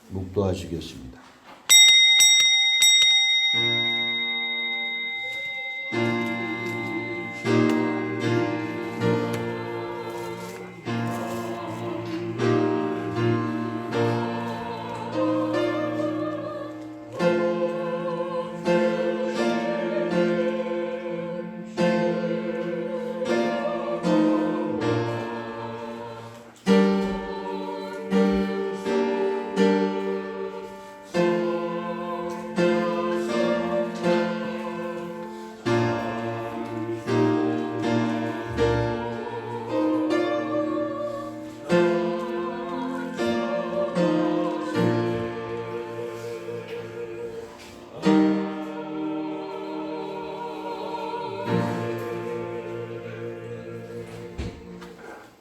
묵도하시겠습니다.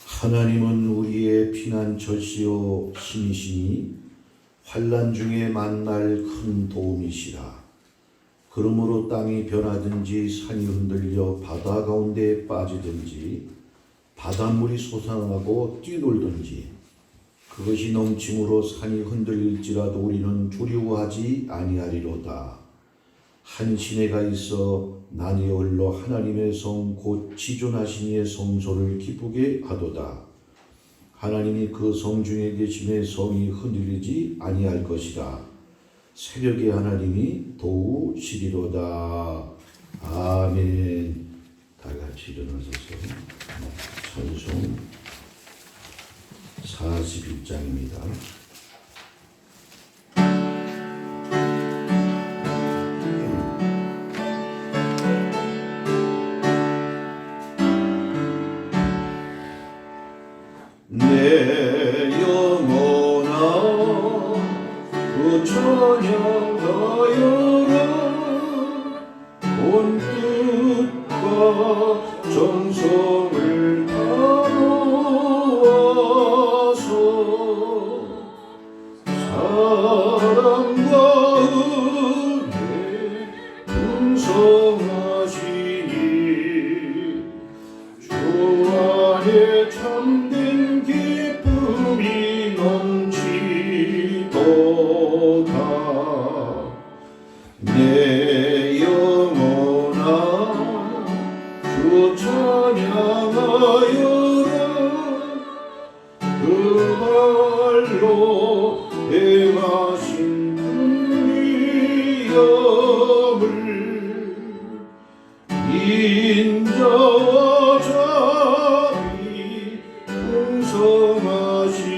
하나님은 우리의 피난처시요 신이시니 환난 중에 만날 큰 도움이시라. 그러므로 땅이 변하든지 산이 흔들려 바다 가운데에 빠지든지 바닷물이 솟아나고 뛰놀든지 그것이 넘침으로 산이 흔들릴지라도 우리는 두려워하지 아니하리로다. 한 시내가 있어 난이 흘러 하나님의 성 곧 지존하신 이의 성소를 기쁘게 하도다. 하나님이 그 성 중에 계심에 성이 흔들리지 아니할 것이다. 새벽에 하나님이 도우시리로다. 아멘. 다 같이 일어나셔서 찬송 41장입니다. 내 영혼아 그 찬양하여라. 온 뜻과 정성을 다모아서 사랑과 은혜 풍성하시니 주 안에 참된 기쁨이 넘치도다. 내 영혼아 주 찬양하여라. 그 발로 행하신 위엄을 인자와 자비 풍성하시니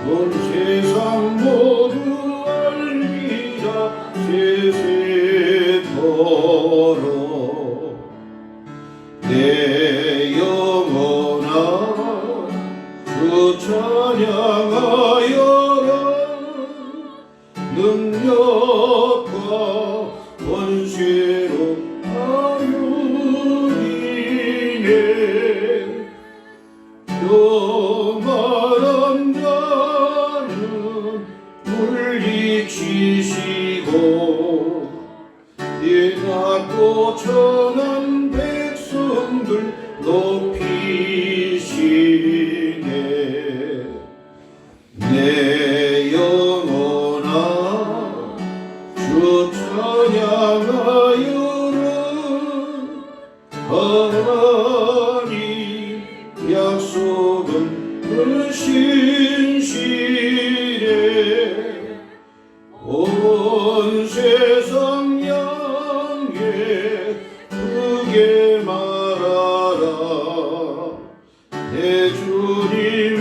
온 세상 모두 알리라. 세세토록 내 영혼아 주 찬양하여라. 능력과 권세로 하느니네 교만한 자는 물리치시고 예낮고 천한 백성들 높이시네. 내 영혼아 주 찬양하여라. 하나님 약속은 신실해. 온 세상 향해 크게 말하라. 내 주님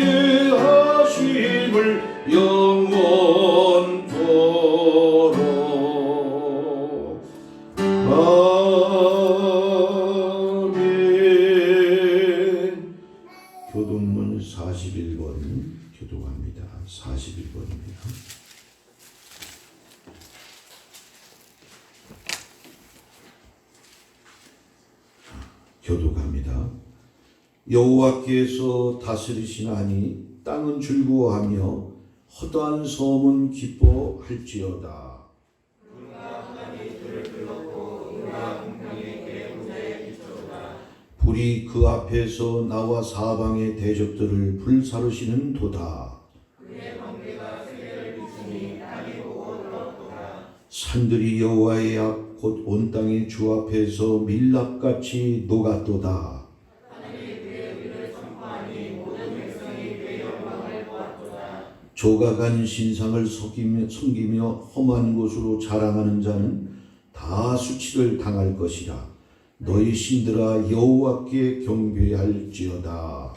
위대하심을 영원토록. 아멘. 교동문 41번 교동합니다. 41번입니다. 교독합니다. 여호와께서 다스리시나니 땅은 즐거워하며 허다한 섬은 기뻐할지어다. 불이 그 앞에서 나와 사방의 대적들을 불사르시는 도다. 산들이 여호와의 앞 곧 온 땅이 주 앞에서 밀랍같이 녹았도다. 조각한 신상을 섬기며 험한 곳으로 자랑하는 자는 다 수치를 당할 것이라. 너희 신들아 여호와께 경배할지어다.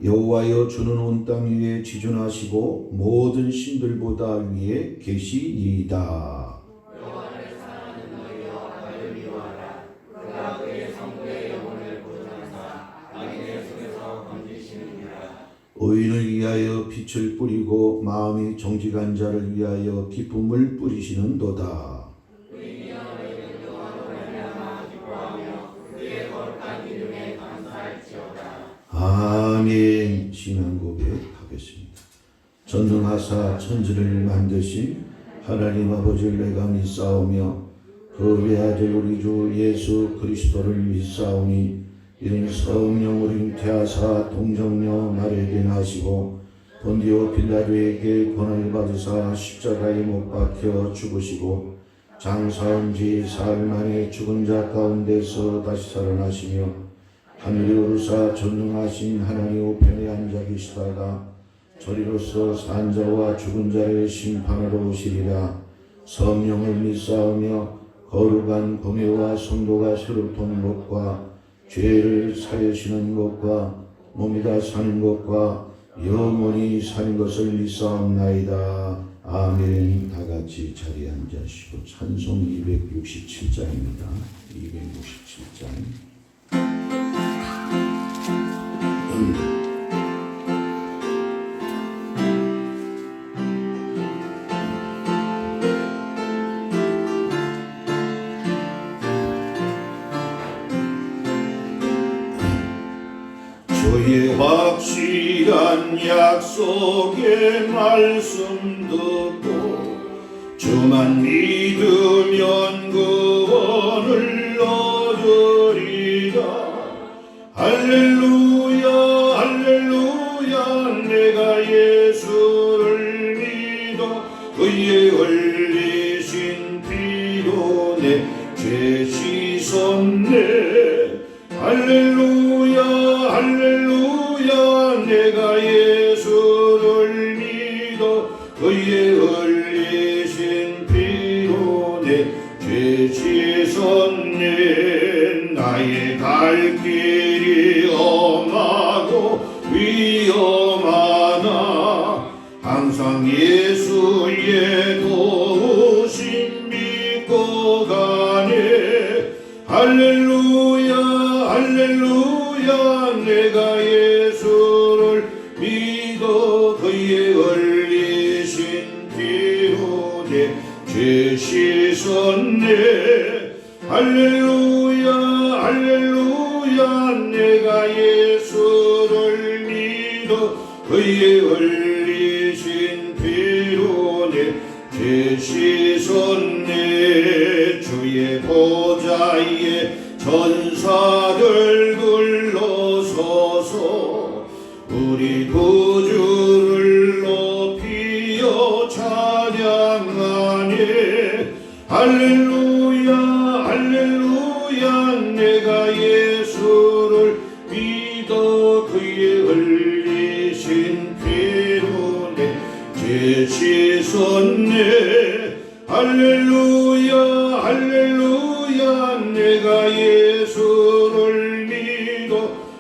여호와여 주는 온 땅 위에 지존하시고 모든 신들보다 위에 계시니이다. 의인을 위하여 빛을 뿌리고 마음이 정직한 자를 위하여 기쁨을 뿌리시는도다. 아멘. 신앙 고백하겠습니다. 전능하사 천지를 만드신 하나님 아버지를 내가 믿사오며 그 외아들 우리 주 예수 그리스도를 믿사오니 이는 성령으로 잉태하사 동정녀 마리아에게 나시고 본디오 빌라도에게 고난을 받으사 십자가에 못 박혀 죽으시고 장사한 지 사흘 만에 죽은 자 가운데서 다시 살아나시며 하늘에 오르사 전능하신 하나님 우편에 앉아 계시다가 저리로서 산 자와 죽은 자를 심판하러 오시리라. 성령을 믿사오며 거룩한 공예와 성도가 새로 도는 것과 죄를 사여시는 것과 몸이 다 사는 것과 영원히 사는 것을 믿사옵나이다. 아멘. 다 같이 자리에 앉으시고 찬송 267장입니다. 267장. 주의 확실한 약속의 말씀 듣고 주만 믿으면 구원을 얻으리라. 할렐루야 할렐루야 내가 예수를 믿어 그의 흘리신 피로 내 죄 씻었네. 할렐루야 할렐루야 내가 예수를 믿어 그의 흘리신 피로 내 죄 씻었네. 나의 갈 길이 험하고 위험하나 항상 예수의 도우심 믿고 가네. 할렐루야 할렐루야 내가 예수를 믿어 그의 흘리신 피로 내 죄 씻었네. 할렐루야 할렐루야 내가 예수를 믿어 그의 흘리신 피로 내 죄 씻었네. 주의 보좌에 천사들 둘러서서 우리 구주를 높이어 찬양하네. 할렐루야 할렐루야 내가 예수를 믿어 그의 흘리신 피로 내 죄 씻었네. 할렐루야 할렐루야 내가 예수를 믿어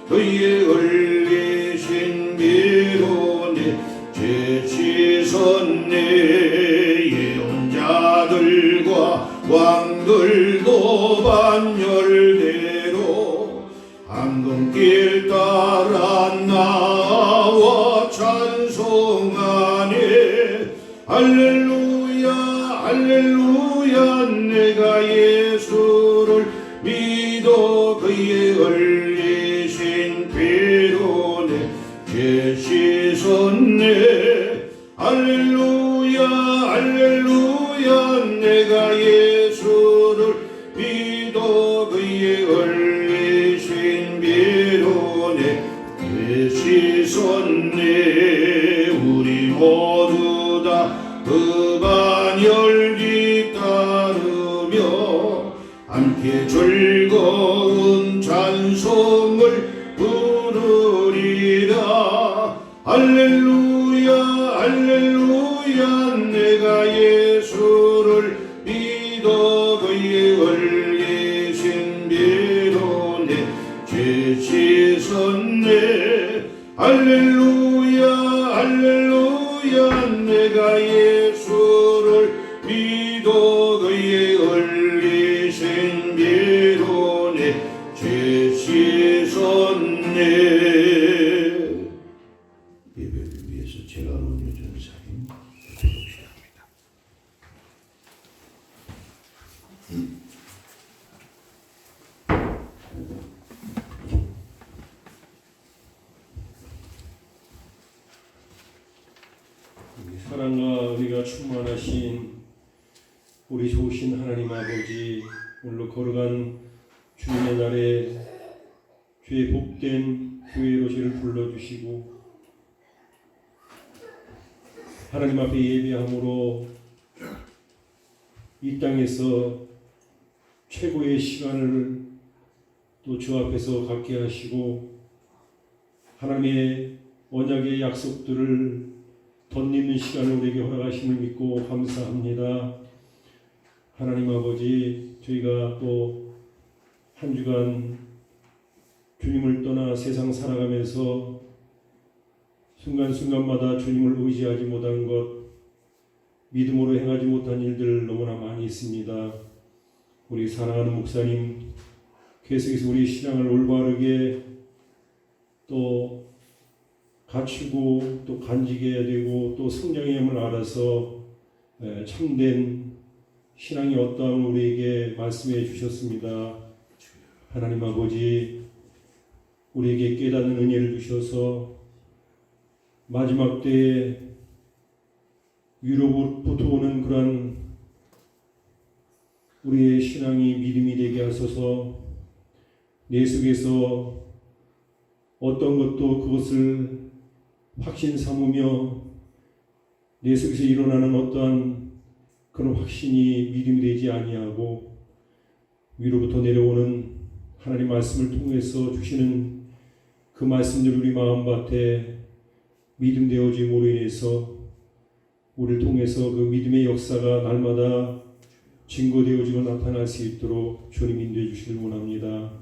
그의 흘리신 피로 내 죄 씻었네. 예언자들과 왕들도 반열대로 황금길 따라 나와 찬송하네. 할렐루야 할렐루야 내가 예수를 믿어 그의 흘리신 피로 내 죄 씻었네. 할렐루야 할렐루야 내가 예수를 믿어 그의 흘리신 씻었네. 우리 모두 다 흑암 열기 따르며 함께 즐거운 찬송을 부르리라. 할렐루야 할렐루야. 내가 예수를 믿어 그의 흘리신 비로 내 죄 씻었네. 할렐루야 할렐루야. 내가 예수를 믿어 그의 흘리신 비로 내 죄 씻었네. 예배를 위해서 제가 올려준 사인 기도합니다. 사랑과 은혜가 충만하신 우리 좋으신 하나님 아버지, 오늘로 걸어간 주님의 날에 주의 복된 교회로 저를 불러주시고 하나님 앞에 예배함으로 이 땅에서 최고의 시간을 또 주 앞에서 갖게 하시고 하나님의 언약의 약속들을 덧입는 시간을 우리에게 허락하심을 믿고 감사합니다. 하나님 아버지, 저희가 또 한 주간 주님을 떠나 세상 살아가면서 순간순간마다 주님을 의지하지 못한 것, 믿음으로 행하지 못한 일들 너무나 많이 있습니다. 우리 사랑하는 목사님, 계속해서 우리 신앙을 올바르게 또 갖추고 또 간직해야 되고 또 성장함을 알아서 참된 신앙이 어떠함을 우리에게 말씀해 주셨습니다. 하나님 아버지, 우리에게 깨닫는 은혜를 주셔서 마지막 때에 위로부터 오는 그런 우리의 신앙이 믿음이 되게 하소서. 내 속에서 어떤 것도 그것을 확신 삼으며 내 속에서 일어나는 어떠한 그런 확신이 믿음이 되지 아니하고 위로부터 내려오는 하나님 말씀을 통해서 주시는 그 말씀들 우리 마음밭에 믿음 되어짐으로 인해서 우리를 통해서 그 믿음의 역사가 날마다 증거되어지고 나타날 수 있도록 주님 인도해 주시길 원합니다.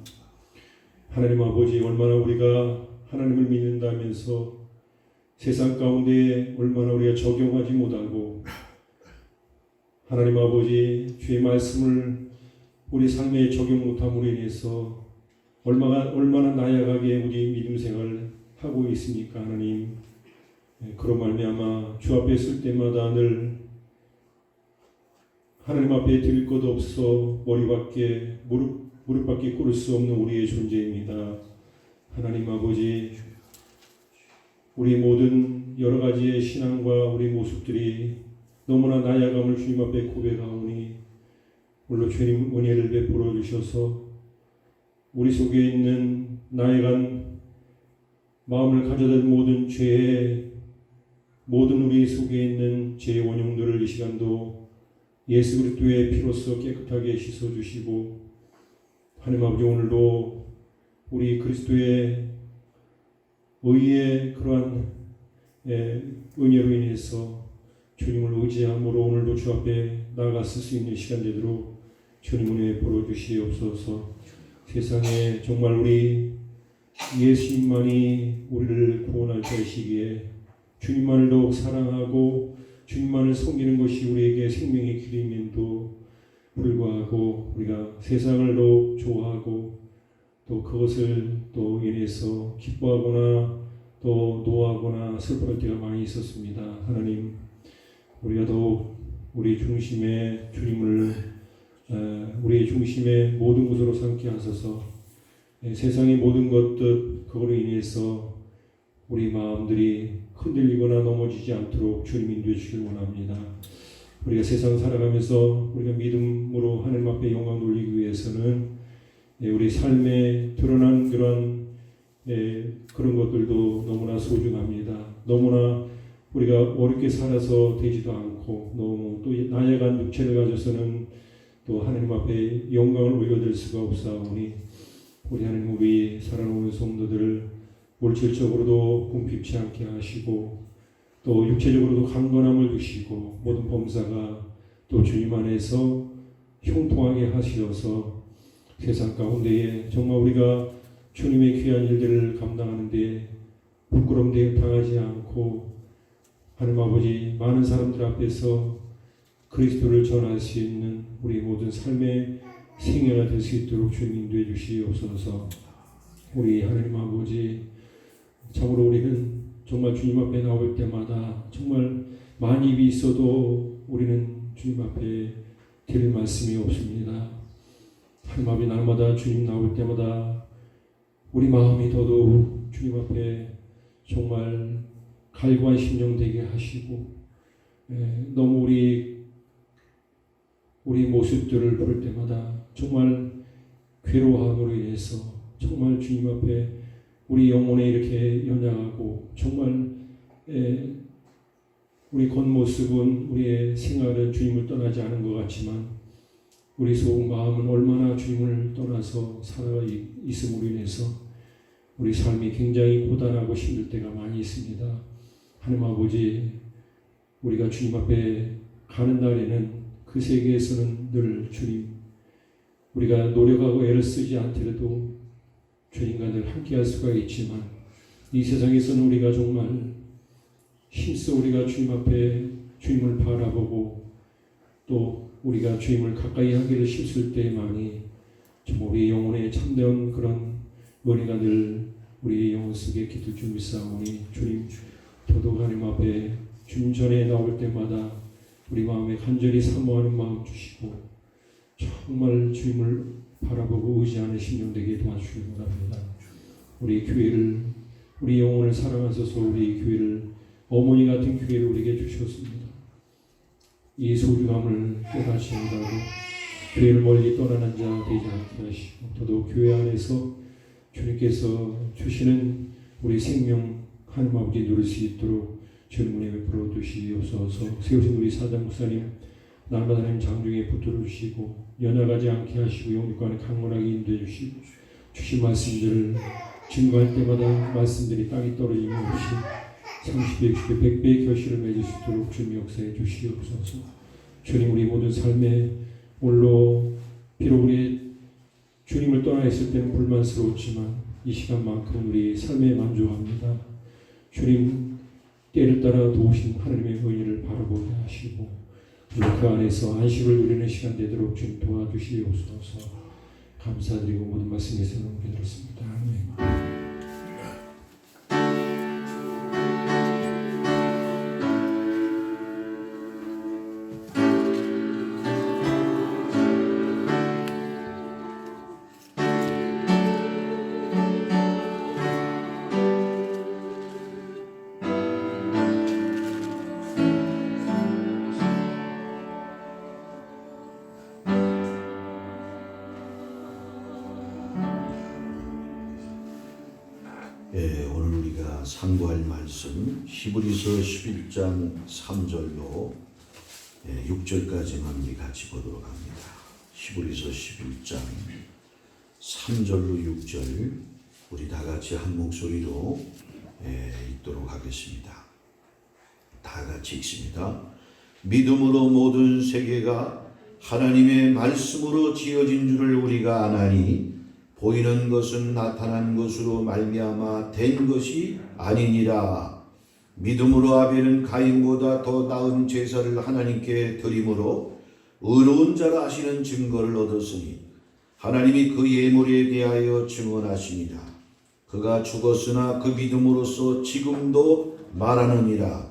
하나님 아버지, 얼마나 우리가 하나님을 믿는다면서 세상 가운데 얼마나 우리가 적용하지 못하고 하나님 아버지 주의 말씀을 우리 삶에 적용 못함으로 인해서 얼마나 나약하게 우리 믿음 생활을 하고 있습니까? 하나님, 그런 말미암아 주 앞에 설 때마다 늘 하나님 앞에 드릴 것 없어 머리밖에 무릎밖에 꿇을 수 없는 우리의 존재입니다. 하나님 아버지, 우리 모든 여러 가지의 신앙과 우리 모습들이 너무나 나약함을 주님 앞에 고백하오니 물론 주님 은혜를 베풀어 주셔서 우리 속에 있는 나약한 마음을 가져다 모든 죄의 모든 우리 속에 있는 죄의 원흉들을 이 시간도 예수 그리스도의 피로써 깨끗하게 씻어주시고 하나님 아버지, 오늘도 우리 그리스도의 의의 그러한 은혜로 인해서 주님을 의지함으로 오늘도 주 앞에 나아갔을 수 있는 시간 되도록 주님 은혜 보러 주시옵소서. 세상에 정말 우리 예수님만이 우리를 구원할 것이기에 주님만을 더욱 사랑하고 주님만을 섬기는 것이 우리에게 생명의 길임에도 불구하고 우리가 세상을 더욱 좋아하고 또 그것을 또 인해서 기뻐하거나 또 노하거나 슬퍼할 때가 많이 있었습니다. 하나님, 우리가 더욱 우리 중심에 주님을 우리의 중심의 모든 곳으로 삼게 하소서. 세상의 모든 것들 그거로 인해서 우리 마음들이 흔들리거나 넘어지지 않도록 주님 인도해 주시길 원합니다. 우리가 세상 살아가면서 우리가 믿음으로 하나님 앞에 영광 돌리기 위해서는 우리 삶에 드러난 그런 그런 것들도 너무나 소중합니다. 너무나 우리가 어렵게 살아서 되지도 않고 너무 또 나약한 육체를 가져서는 또 하나님 앞에 영광을 올려드릴 수가 없사오니 우리 하나님 우리 사랑하는 성도들을 물질적으로도 궁핍치 않게 하시고 또 육체적으로도 강건함을 주시고 모든 범사가 또 주님 안에서 형통하게 하시어서 세상 가운데에 정말 우리가 주님의 귀한 일들을 감당하는데 부끄러움 당하지 않고 하나님 아버지 많은 사람들 앞에서 그리스도를 전할 수 있는 우리 모든 삶의 생애가 될 수 있도록 주님 인도해 주시옵소서. 우리 하나님 아버지 참으로 우리는 정말 주님 앞에 나올 때마다 정말 많이 입이 있어도 우리는 주님 앞에 드릴 말씀이 없습니다. 하나님 아버지 날마다 주님 나올 때마다 우리 마음이 더더욱 주님 앞에 정말 갈구한 심령 되게 하시고 너무 우리 모습들을 볼 때마다 정말 괴로워함으로 인해서 정말 주님 앞에 우리 영혼에 이렇게 연약하고 정말 우리 겉모습은 우리의 생활은 주님을 떠나지 않은 것 같지만 우리 속 마음은 얼마나 주님을 떠나서 살아 있음으로 인해서 우리 삶이 굉장히 고단하고 힘들 때가 많이 있습니다. 하나님 아버지 우리가 주님 앞에 가는 날에는 그 세계에서는 늘 주님 우리가 노력하고 애를 쓰지 않더라도 주님과 늘 함께할 수가 있지만 이 세상에서는 우리가 정말 힘써 우리가 주님 앞에 주님을 바라보고 또 우리가 주님을 가까이 하기를 힘쓸 때만이 정말 우리 영혼에 참된 그런 은혜가 늘 우리 영혼 속에 깃들 줄 믿사오니 주님 더더욱 하나님 앞에 주님 전에 나올 때마다 우리 마음에 간절히 사모하는 마음 주시고 정말 주님을 바라보고 의지하는 심령 되게 도와주시기 바랍니다. 우리 교회를 우리 영혼을 사랑하셔서 우리 교회를 어머니 같은 교회를 우리에게 주셨습니다. 이 소중함을 깨닫시는다고 교회를 멀리 떠나는 자 되지 않게 하시고 더더욱 교회 안에서 주님께서 주시는 우리 생명 하나님 아버지 누릴 수 있도록 주님 은혜 베풀어 주시옵소서. 세우신 우리 사장 목사님 날마다 하나님 장중에 붙들어 주시고 연약하지 않게 하시고 영육간에 강건하게 인도해 주시고 주신 말씀들을 증거할 때마다 말씀들이 땅에 떨어짐이 없이 30배, 60배, 100배의 결실을 맺을 수 있도록 주님 역사해 주시옵소서. 주님 우리 모든 삶에 홀로 비록 우리 주님을 떠나 있을 때는 불만스러웠지만 이 시간만큼 우리 삶에 만족합니다. 주님 때를 따라 도우신 하나님의 은혜를 바라보게 하시고 그 안에서 안식을 누리는 시간 되도록 주님 도와주시옵소서. 감사드리고 모든 말씀에서 넘게 들었습니다. 아멘. 오늘 우리가 상고할 말씀 히브리서 11장 3절로 6절까지만 우리 같이 보도록 합니다. 히브리서 11장 3절로 6절 우리 다 같이 한 목소리로 읽도록 하겠습니다. 다 같이 읽습니다. 믿음으로 모든 세계가 하나님의 말씀으로 지어진 줄을 우리가 아나니 보이는 것은 나타난 것으로 말미암아 된 것이 아니니라. 믿음으로 아벨은 가인보다 더 나은 제사를 하나님께 드림으로 의로운 자라 하시는 증거를 얻었으니 하나님이 그 예물에 대하여 증언하시니라. 그가 죽었으나 그 믿음으로써 지금도 말하느니라.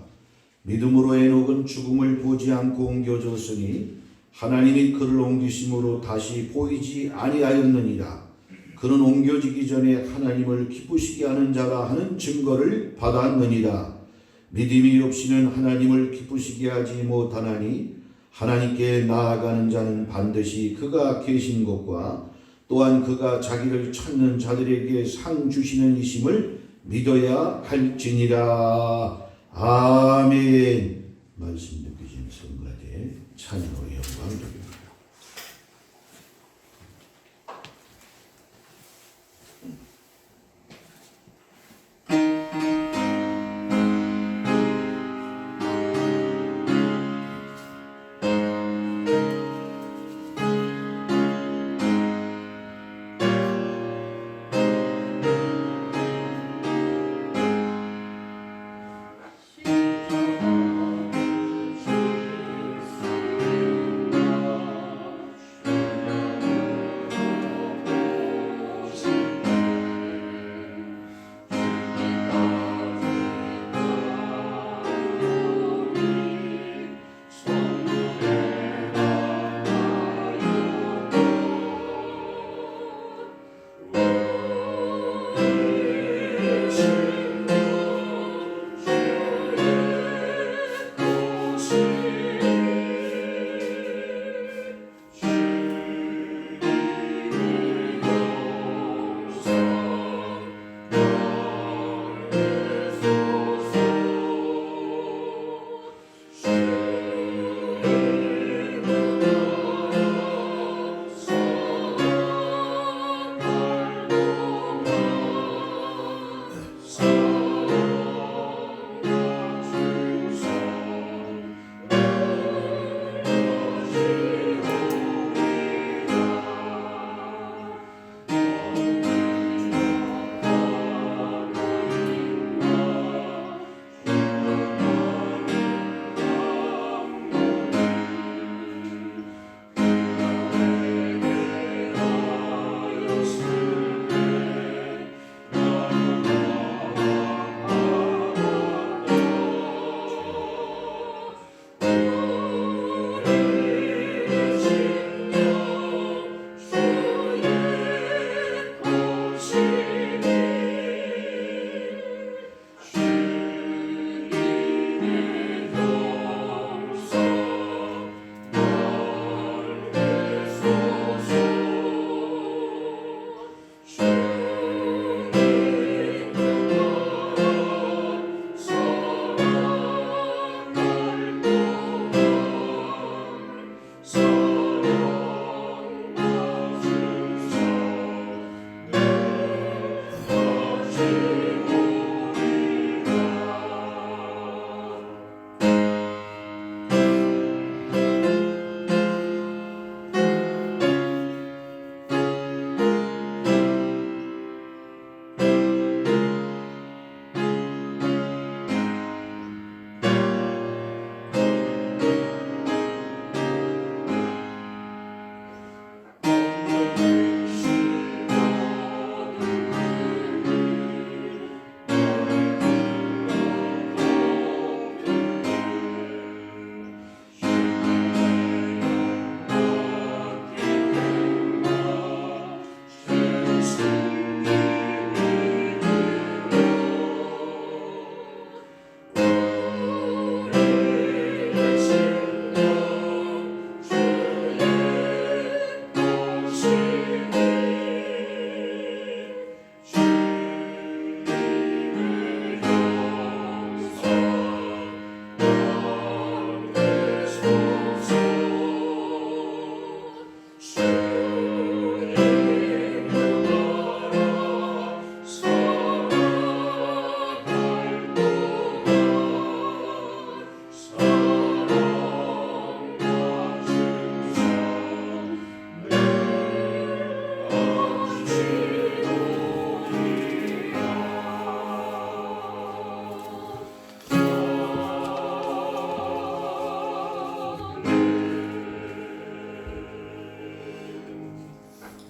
믿음으로 에녹은 죽음을 보지 않고 옮겨졌으니 하나님이 그를 옮기심으로 다시 보이지 아니하였느니라. 그는 옮겨지기 전에 하나님을 기쁘시게 하는 자라 하는 증거를 받았느니라. 믿음이 없이는 하나님을 기쁘시게 하지 못하나니 하나님께 나아가는 자는 반드시 그가 계신 것과 또한 그가 자기를 찾는 자들에게 상 주시는 이심을 믿어야 할지니라. 아멘. 말씀 듣기신 성가대 찬양으로 영광 드립니다.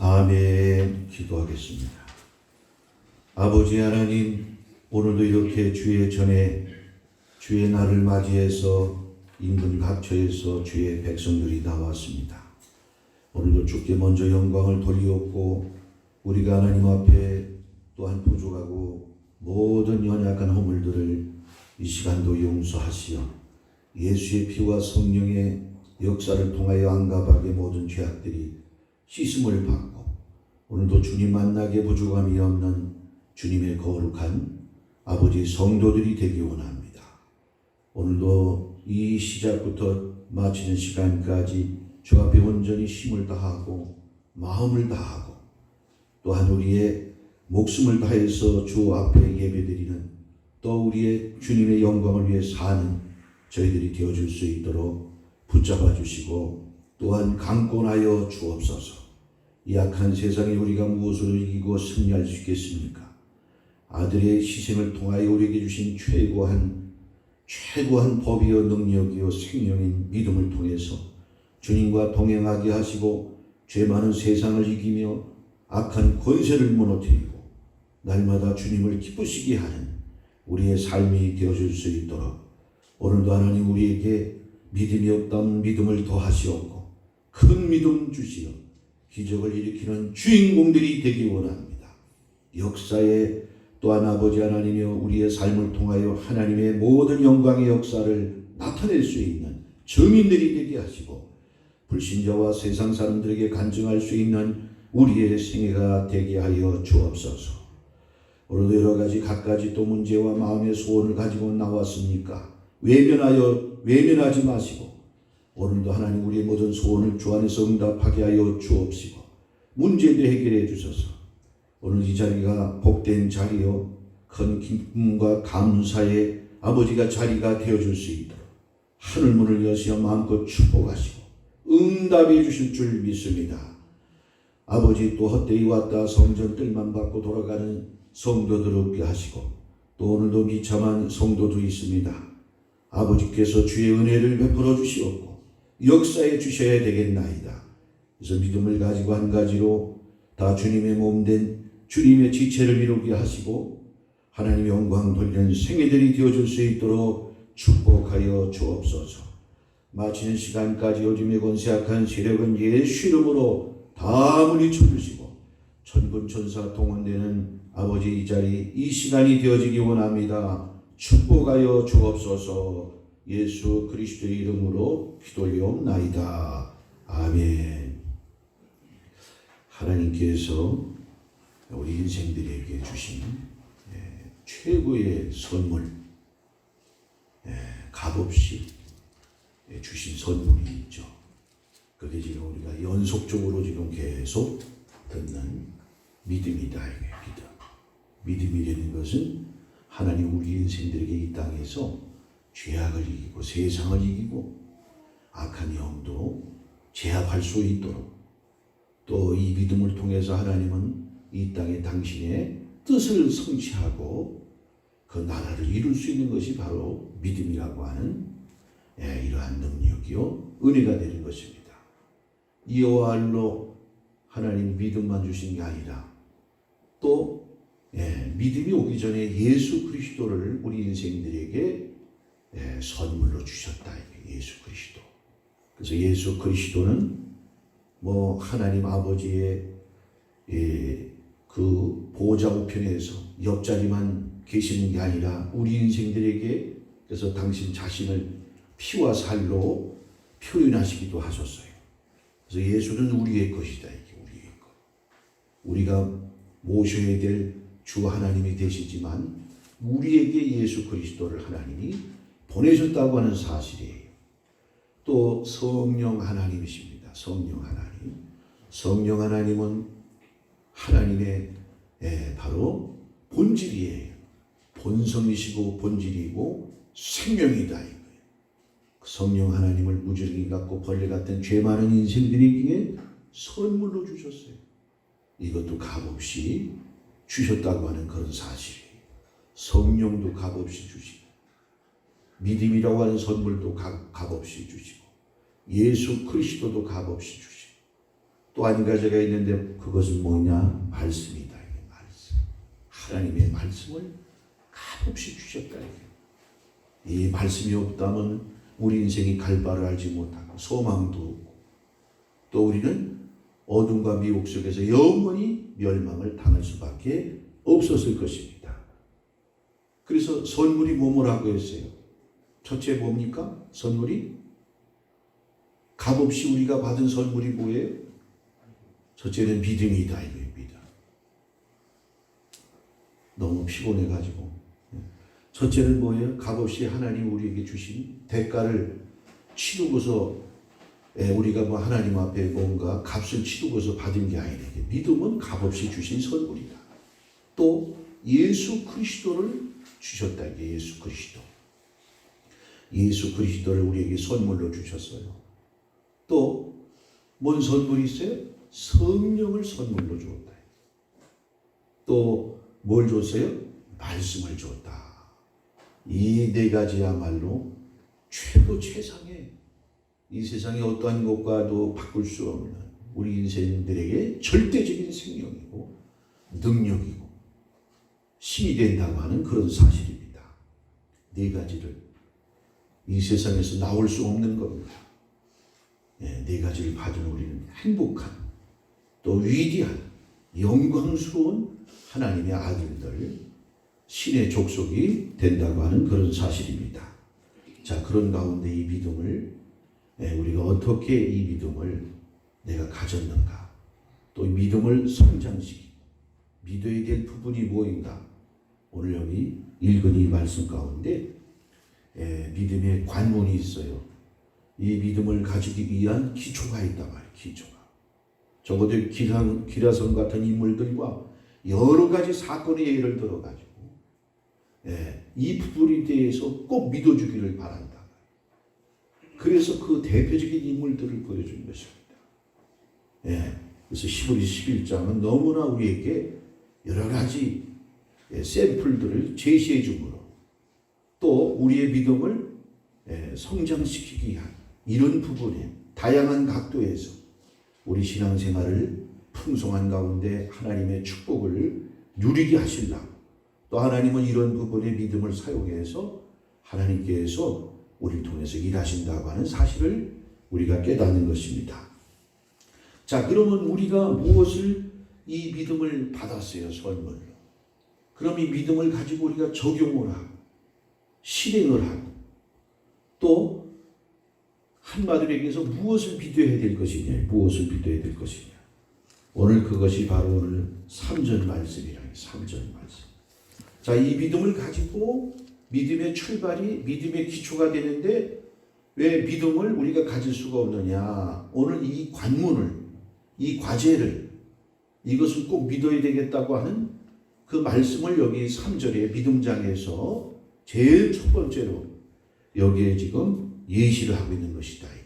아멘. 기도하겠습니다. 아버지 하나님, 오늘도 이렇게 주의 전에 주의 날을 맞이해서 인근 각처에서 주의 백성들이 나왔습니다. 오늘도 주께 먼저 영광을 돌리옵고 우리가 하나님 앞에 또한 부족하고 모든 연약한 허물들을 이 시간도 용서하시어 예수의 피와 성령의 역사를 통하여 안가박의 모든 죄악들이 씻음을 받고 오늘도 주님 만나게 부족함이 없는 주님의 거룩한 아버지 성도들이 되기 원합니다. 오늘도 이 시작부터 마치는 시간까지 주 앞에 온전히 힘을 다하고 마음을 다하고 또한 우리의 목숨을 다해서 주 앞에 예배드리는 또 우리의 주님의 영광을 위해 사는 저희들이 되어줄 수 있도록 붙잡아 주시고 또한 강권하여 주옵소서. 이 악한 세상에 우리가 무엇으로 이기고 승리할 수 있겠습니까? 아들의 희생을 통하여 우리에게 주신 최고한 법이요 능력이요 생명인 믿음을 통해서 주님과 동행하게 하시고 죄 많은 세상을 이기며 악한 권세를 무너뜨리고 날마다 주님을 기쁘시게 하는 우리의 삶이 되어줄 수 있도록 오늘도 하나님 우리에게 믿음이 없다면 믿음을 더하시옵고 큰 믿음 주시어 기적을 일으키는 주인공들이 되기 원합니다. 역사에 또한 아버지 하나님이여 우리의 삶을 통하여 하나님의 모든 영광의 역사를 나타낼 수 있는 증인들이 되게 하시고 불신자와 세상 사람들에게 간증할 수 있는 우리의 생애가 되게 하여 주옵소서. 오늘도 여러 가지 갖가지 또 문제와 마음의 소원을 가지고 나왔습니까? 외면하지 마시고 오늘도 하나님 우리의 모든 소원을 주 안에서 응답하게 하여 주옵시고 문제도 해결해 주소서. 오늘 이 자리가 복된 자리요 큰 기쁨과 감사의 아버지가 자리가 되어줄 수 있도록 하늘문을 여시어 마음껏 축복하시고 응답해 주실 줄 믿습니다. 아버지 또 헛되이 왔다 성전 뜰만 받고 돌아가는 성도들 없게 하시고 또 오늘도 비참한 성도도 있습니다. 아버지께서 주의 은혜를 베풀어 주시옵고 역사해 주셔야 되겠나이다. 그래서 믿음을 가지고 한 가지로 다 주님의 몸된 주님의 지체를 이루게 하시고 하나님의 영광 돌리는 생애들이 되어줄 수 있도록 축복하여 주옵소서. 마치는 시간까지 요즘의 권세악한 세력은 예수 이름으로 다 물리쳐 주시고 천군 천사 동원되는 아버지 이 자리 이 시간이 되어지기 원합니다. 축복하여 주옵소서. 예수 그리스도의 이름으로 기도리옵나이다. 아멘. 하나님께서 우리 인생들에게 주신 최고의 선물, 값없이 주신 선물이 있죠. 그게 지금 우리가 연속적으로 지금 계속 듣는 믿음이다. 믿음이라는 것은 하나님 우리 인생들에게 이 땅에서 죄악을 이기고 세상을 이기고 악한 영도 제압할 수 있도록 또 이 믿음을 통해서 하나님은 이 땅에 당신의 뜻을 성취하고 그 나라를 이룰 수 있는 것이 바로 믿음이라고 하는 이러한 능력이요 은혜가 되는 것입니다. 이어알로 하나님 믿음만 주신 게 아니라 또 믿음이 오기 전에 예수 그리스도를 우리 인생들에게 선물로 주셨다. 예수 그리스도. 그래서 예수 그리스도는 하나님 아버지의 그 보좌 우편에서 옆자리만 계시는 게 아니라 우리 인생들에게 그래서 당신 자신을 피와 살로 표현하시기도 하셨어요. 그래서 예수는 우리의 것이다. 이게 우리의 것. 우리가 모셔야 될 주 하나님이 되시지만 우리에게 예수 그리스도를 하나님이 보내셨다고 하는 사실이에요. 또 성령 하나님이십니다. 성령 하나님. 성령 하나님은 하나님의 바로 본질이에요. 본성이시고 본질이고 생명이다. 이거예요. 성령 하나님을 무지랭이 같고 벌레 같은 죄 많은 인생들에게 선물로 주셨어요. 이것도 값없이 주셨다고 하는 그런 사실이에요. 성령도 값없이 주시고 믿음이라고 하는 선물도 값없이 주시고 예수 그리스도도 값없이 주시고 또 한 가지가 있는데 그것은 뭐냐? 말씀이다. 이게 말씀. 하나님의 말씀을 값없이 주셨다. 이게. 이 말씀이 없다면 우리 인생이 갈 바를 알지 못하고 소망도 없고 또 우리는 어둠과 미혹 속에서 영원히 멸망을 당할 수밖에 없었을 것입니다. 그래서 선물이 뭐라고 했어요? 첫째 뭡니까? 선물이 값없이 우리가 받은 선물이 뭐예요? 첫째는 믿음이다. 이거예요. 믿음. 너무 피곤해가지고. 첫째는 뭐예요? 값없이 하나님 우리에게 주신 대가를 치르고서 우리가 뭐 하나님 앞에 뭔가 값을 치르고서 받은 게 아니라 믿음은 값없이 주신 선물이다. 또 예수 그리스도를 주셨다. 이게 예수 그리스도. 예수 그리스도를 우리에게 선물로 주셨어요. 또 뭔 선물이 있어요? 성령을 선물로 주었다. 또 뭘 줬어요? 말씀을 줬다. 이 네 가지야말로 최고 최상의 이 세상의 어떠한 것과도 바꿀 수 없는 우리 인생들에게 절대적인 생명이고 능력이고 힘이 된다고 하는 그런 사실입니다. 네 가지를 이 세상에서 나올 수 없는 겁니다. 네 가지를 가진 우리는 행복한 또 위대한 영광스러운 하나님의 아들들 신의 족속이 된다고 하는 그런 사실입니다. 자, 그런 가운데 이 믿음을 우리가 어떻게 이 믿음을 내가 가졌는가, 또 이 믿음을 성장시키고 믿어야 될 부분이 무엇인가. 오늘 여기 읽은 이 말씀 가운데 믿음의 관문이 있어요. 이 믿음을 가지기 위한 기초가 있단 말이에요. 기초가. 적어도 기라성 같은 인물들과 여러 가지 사건의 예를 들어가지고 이 부분에 대해서 꼭 믿어주기를 바란다. 그래서 그 대표적인 인물들을 보여준 것입니다. 그래서 히브리 11장은 너무나 우리에게 여러 가지 샘플들을 제시해 주므로 또 우리의 믿음을 성장시키기 위한 이런 부분에 다양한 각도에서 우리 신앙생활을 풍성한 가운데 하나님의 축복을 누리게 하시려고 또 하나님은 이런 부분의 믿음을 사용해서 하나님께서 우리를 통해서 일하신다고 하는 사실을 우리가 깨닫는 것입니다. 자, 그러면 우리가 무엇을 이 믿음을 받았어요? 선물로. 그럼 이 믿음을 가지고 우리가 적용을 하고 실행을 하고 또 한마디로 얘기해서 무엇을 믿어야 될 것이냐, 무엇을 믿어야 될 것이냐. 오늘 그것이 바로 오늘 3절 말씀이라는 3절 말씀. 자, 이 믿음을 가지고 믿음의 출발이 믿음의 기초가 되는데 왜 믿음을 우리가 가질 수가 없느냐. 오늘 이 관문을, 이 과제를, 이것을 꼭 믿어야 되겠다고 하는 그 말씀을 여기 3절의 믿음장에서 제일 첫 번째로 여기에 지금 예시를 하고 있는 것이다. 이게.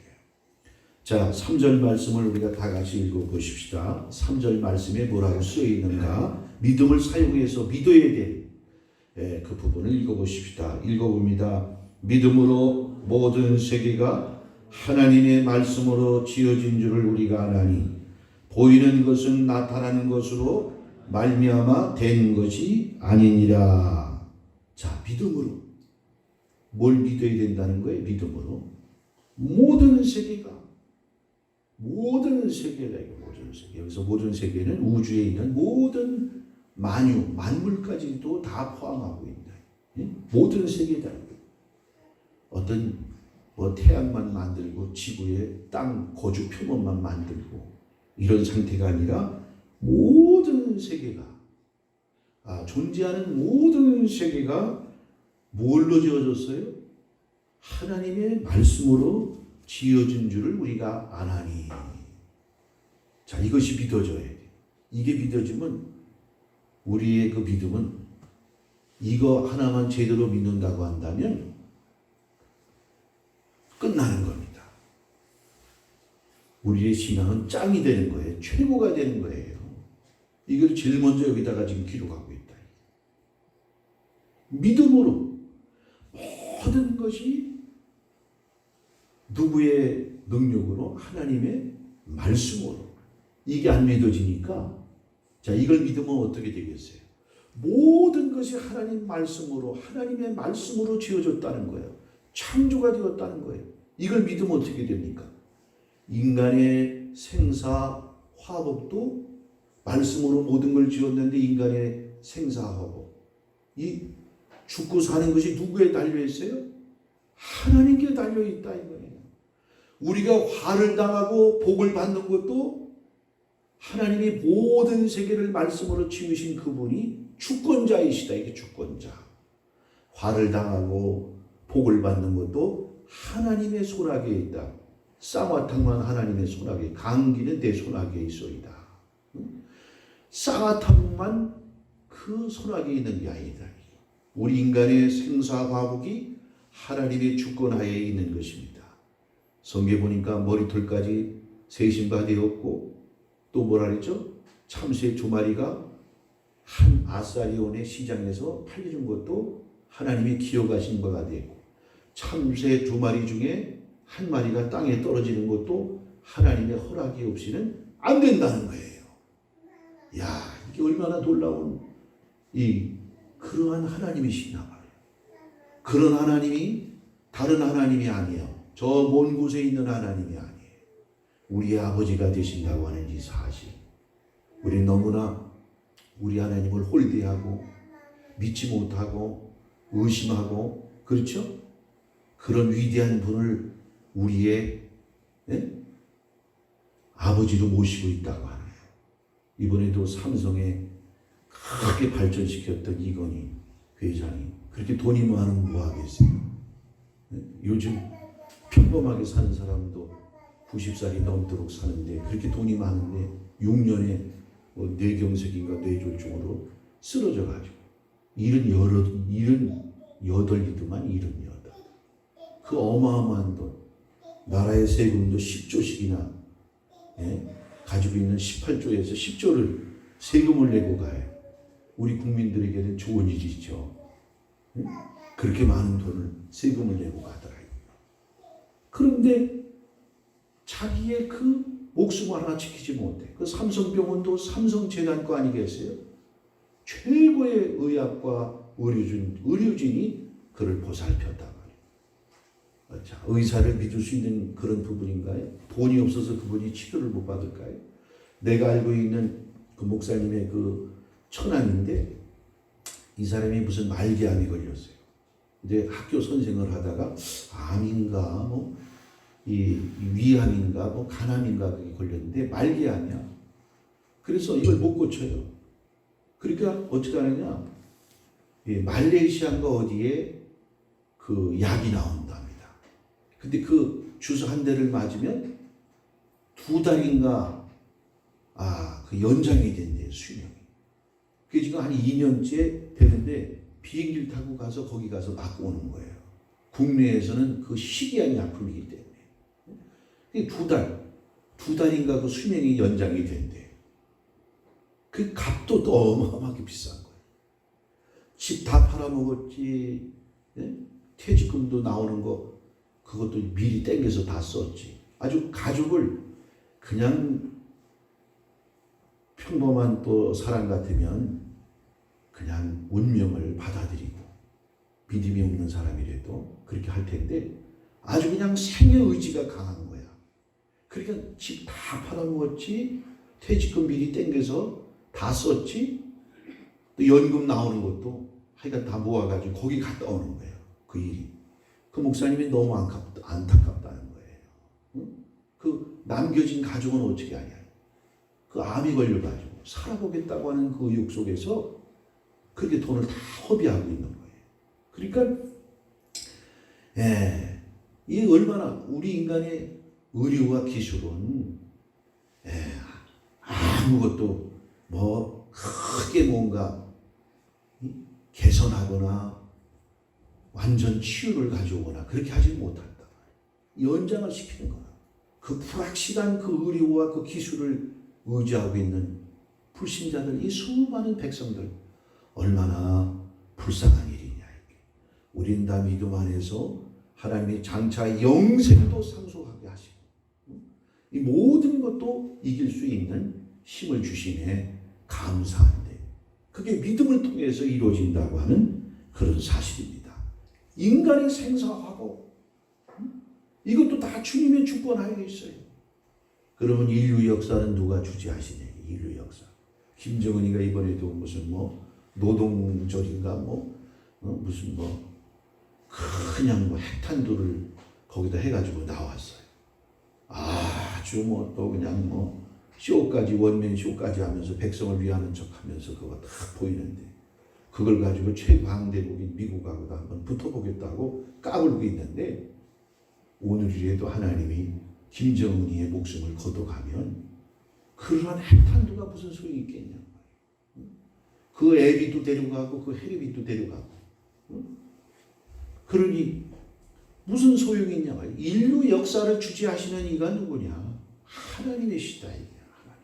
자, 3절 말씀을 우리가 다 같이 읽어보십시다. 3절 말씀에 뭐라고 쓰여 있는가? 믿음을 사용해서 믿어야 될 그 부분을 읽어보십시다. 읽어봅니다. 믿음으로 모든 세계가 하나님의 말씀으로 지어진 줄을 우리가 아나니 보이는 것은 나타나는 것으로 말미암아 된 것이 아니니라. 자, 믿음으로 뭘 믿어야 된다는 거예요? 믿음으로 모든 세계가 모든 세계. 여기서 모든 세계는 우주에 있는 모든 만유, 만물까지도 다 포함하고 있다. 모든 세계다. 어떤 태양만 만들고 지구의 땅 거주 표면만 만들고 이런 상태가 아니라 모든 세계가 존재하는 모든 세계가 뭘로 지어졌어요? 하나님의 말씀으로 지어진 줄을 우리가 아나니. 자, 이것이 믿어져야 돼. 이게 믿어지면 우리의 그 믿음은 이거 하나만 제대로 믿는다고 한다면 끝나는 겁니다. 우리의 신앙은 짱이 되는 거예요. 최고가 되는 거예요. 이걸 제일 먼저 여기다가 지금 기록하고 있다. 믿음으로 모든 것이 누구의 능력으로? 하나님의 말씀으로. 이게 안 믿어지니까 자, 이걸 믿으면 어떻게 되겠어요? 모든 것이 하나님 말씀으로, 하나님의 말씀으로 지어졌다는 거예요. 창조가 되었다는 거예요. 이걸 믿으면 어떻게 됩니까? 인간의 생사, 화복도 말씀으로 모든 걸 지었는데 인간의 생사, 화복. 이 죽고 사는 것이 누구에 달려있어요? 하나님께 달려있다 이거예요. 우리가 화를 당하고 복을 받는 것도 하나님이 모든 세계를 말씀으로 지으신 그분이 주권자이시다. 이게 주권자. 화를 당하고 복을 받는 것도 하나님의 손아귀에 있다. 쌍화탕만 하나님의 손아귀에, 감기는 내 손아귀에 있소이다. 쌍화탕만 그 손아귀에 있는 게 아니다. 우리 인간의 생사화복이 하나님의 주권하에 있는 것입니다. 성경에 보니까 머리털까지 세신바 되었고, 또 뭐라 그랬죠? 참새 두 마리가 한 아사리온의 시장에서 팔리는 것도 하나님이 기억하신 바가 되고, 참새 두 마리 중에 한 마리가 땅에 떨어지는 것도 하나님의 허락이 없이는 안 된다는 거예요. 야, 이게 얼마나 놀라운 그러한 하나님이시냐 말이에요. 그런 하나님이 다른 하나님이 아니에요. 저 먼 곳에 있는 하나님이 아니에요. 우리의 아버지가 되신다고 하는 이 사실. 우리 너무나 우리 하나님을 홀대하고 믿지 못하고 의심하고, 그렇죠? 그런 위대한 분을 우리의 아버지로 모시고 있다고 하네요. 이번에도 삼성에 크게 발전시켰던 이건희 회장이 그렇게 돈이 많으면 뭐 하겠어요? 요즘 평범하게 사는 사람도 90살이 넘도록 사는데, 그렇게 돈이 많은데 6년에 뇌경색인가 뇌졸중으로 쓰러져가지고 78이더만 78. 그 어마어마한 돈, 나라의 세금도 10조씩이나 가지고 있는 18조에서 10조를 세금을 내고 가요. 우리 국민들에게는 좋은 일이죠. 그렇게 많은 돈을 세금을 내고 가더라고요. 그런데 자기의 그 목숨을 하나 지키지 못해. 그 삼성병원도 삼성재단 거 아니겠어요? 최고의 의학과 의료진이 그를 보살폈단 말이에요. 자, 의사를 믿을 수 있는 그런 부분인가요? 돈이 없어서 그분이 치료를 못 받을까요? 내가 알고 있는 그 목사님의 그 처남인데, 이 사람이 무슨 말기암이 걸렸어요. 이제 학교 선생을 하다가 암인가 이 위암인가 간암인가 그게 걸렸는데 말기암이야. 그래서 이걸 못 고쳐요. 그러니까 어떻게 하느냐? 말레이시아인가 어디에 그 약이 나온답니다. 근데 그 주사 한 대를 맞으면 2달인가 그 연장이 된대요, 수명이. 그게 지금 한 2년째 되는데 비행기를 타고 가서 거기 가서 맞고 오는 거예요. 국내에서는 그 희귀한 약품이기 때문에. 2달인가 그 수명이 연장이 된대. 그 값도 어마어마하게 비싼 거예요. 집 다 팔아먹었지. 퇴직금도 나오는 거 그것도 미리 땡겨서 다 썼지. 아주 가족을 그냥 평범한 또 사람 같으면 그냥 운명을 받아들이고 믿음이 없는 사람이라도 그렇게 할 텐데, 아주 그냥 생의 의지가 강한 거야. 그러니까 집 다 팔아먹었지, 퇴직금 미리 땡겨서 다 썼지, 또 연금 나오는 것도 하여간 다 모아가지고 거기 갔다 오는 거예요. 그 일이. 그 목사님이 너무 안타깝다는 거예요. 응? 그 남겨진 가족은 어떻게 하냐. 그 암이 걸려가지고 살아보겠다고 하는 그 의욕 속에서 그렇게 돈을 다 허비하고 있는 거예요. 그러니까 이 얼마나 우리 인간의 의료와 기술은 아무것도 크게 뭔가 개선하거나 완전 치유를 가져오거나 그렇게 하지 못한다. 연장을 시키는 거야. 그 불확실한 그 의료와 그 기술을 의지하고 있는 불신자들, 이 수많은 백성들, 얼마나 불쌍한 일이냐. 우린 다 믿음 안에서 하나님이 장차 영생도 상속하게 하시고 이 모든 것도 이길 수 있는 힘을 주시네. 감사한데 그게 믿음을 통해서 이루어진다고 하는 그런 사실입니다. 인간의 생사하고 이것도 다 주님의 주권하에 있어요. 그러면 인류 역사는 누가 주재하시냐? 인류 역사. 김정은이가 이번에도 무슨 노동절인가 무슨 그냥 핵탄두를 거기다 해가지고 나왔어요. 아주 또 그냥 쇼까지 원맨 쇼까지 하면서 백성을 위하는 척하면서 그거 다 보이는데 그걸 가지고 최강대국인 미국하고도 한번 붙어보겠다고 까불고 있는데 오늘이라도 하나님이 김정은이의 목숨을 걷어가면 그러한 핵탄두가 무슨 소용이 있겠냐. 그 애비도 데려가고 그 헬비도 데려가고 그러니 무슨 소용이 있냐. 인류 역사를 주재하시는 이가 누구냐. 하나님의 시다. 이게 하나님.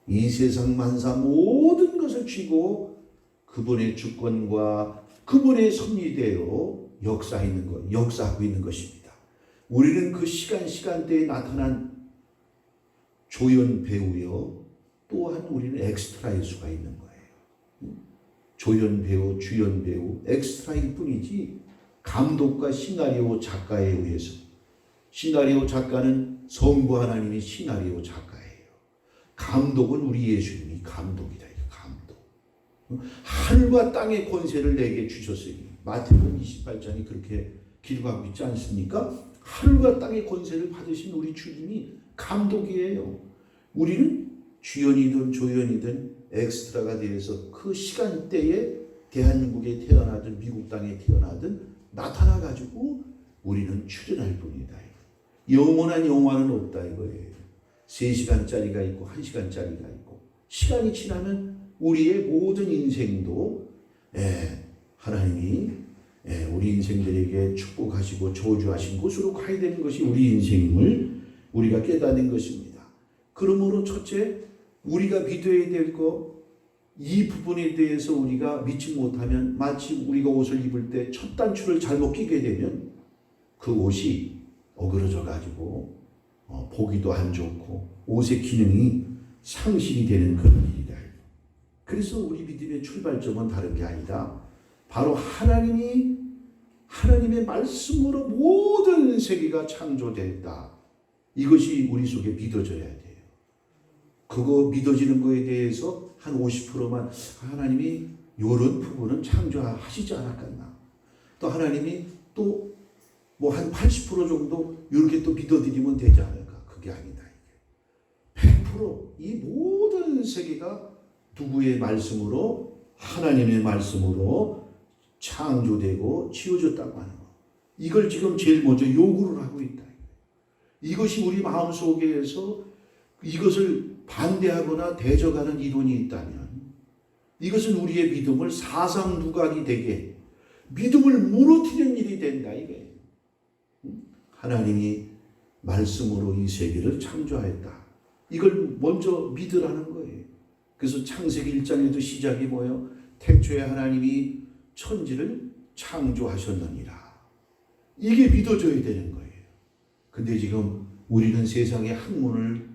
이 세상 만사 모든 것을 쥐고 그분의 주권과 그분의 섭리대로 역사하고 있는 것입니다. 우리는 그 시간대에 나타난 조연 배우요. 또한 우리는 엑스트라일 수가 있는 거예요. 조연 배우, 주연 배우, 엑스트라일 뿐이지 감독과 시나리오 작가에 의해서 시나리오 작가는 성부 하나님이 시나리오 작가예요. 감독은 우리 예수님이 감독이다. 감독. 하늘과 땅의 권세를 내게 주셨으니 마태복음 28장이 그렇게 기록하고 있지 않습니까? 하늘과 땅의 권세를 받으신 우리 주님이 감독이에요. 우리는 주연이든 조연이든 엑스트라가 되어서 그 시간대에 대한민국에 태어나든 미국 땅에 태어나든 나타나가지고 우리는 출연할 뿐이다. 영원한 영화는 없다 이거예요. 3시간짜리가 있고 1시간짜리가 있고 시간이 지나면 우리의 모든 인생도 하나님이 우리 인생들에게 축복하시고 저주하신 곳으로 가야 되는 것이 우리 인생임을 우리가 깨닫는 것입니다. 그러므로 첫째, 우리가 믿어야 될 것, 이 부분에 대해서 우리가 믿지 못하면 마치 우리가 옷을 입을 때 첫 단추를 잘못 끼게 되면 그 옷이 어그러져 가지고 보기도 안 좋고 옷의 기능이 상실이 되는 그런 일이다. 그래서 우리 믿음의 출발점은 다른 게 아니다. 바로 하나님의 말씀으로 모든 세계가 창조됐다. 이것이 우리 속에 믿어져야 돼요. 그거 믿어지는 거에 대해서 한 50%만 하나님이 이런 부분은 창조하시지 않았겠나. 또 하나님이 또 뭐 한 80% 정도 이렇게 또 믿어드리면 되지 않을까. 그게 아니다. 100%이 모든 세계가 누구의 말씀으로 하나님의 말씀으로 창조되고 지어졌다고 하는 거. 이걸 지금 제일 먼저 요구를 하고 있다. 이것이 우리 마음속에서 이것을 반대하거나 대적하는 이론이 있다면 이것은 우리의 믿음을 사상누각이 되게 믿음을 무너뜨리는 일이 된다 이게. 하나님이 말씀으로 이 세계를 창조하였다. 이걸 먼저 믿으라는 거예요. 그래서 창세기 1장에도 시작이 뭐예요? 태초에 하나님이 천지를 창조하셨느니라. 이게 믿어져야 되는 거예요. 근데 지금 우리는 세상의 학문을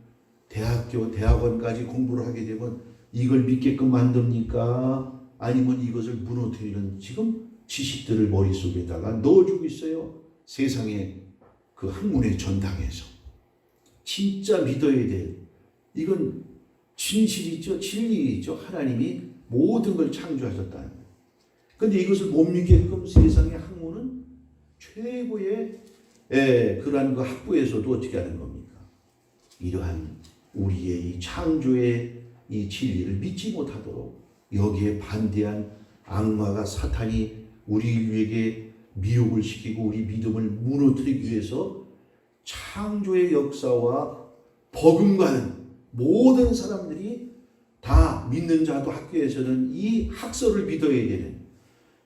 대학교, 대학원까지 공부를 하게 되면 이걸 믿게끔 만듭니까? 아니면 이것을 무너뜨리는 지금 지식들을 머릿속에다가 넣어주고 있어요. 세상의 그 학문의 전당에서. 진짜 믿어야 될, 이건 진실이죠. 진리이죠. 하나님이 모든 걸 창조하셨다는 거예요. 그런데 이것을 못 믿게끔 세상의 학문은 최고의 그러한 그 학부에서도 어떻게 하는 겁니까? 이러한 우리의 이 창조의 이 진리를 믿지 못하도록 여기에 반대한 악마가 사탄이 우리 인류에게 미혹을 시키고 우리 믿음을 무너뜨리기 위해서 창조의 역사와 버금가는 모든 사람들이 다 믿는 자도 학교에서는 이 학설을 믿어야 되는,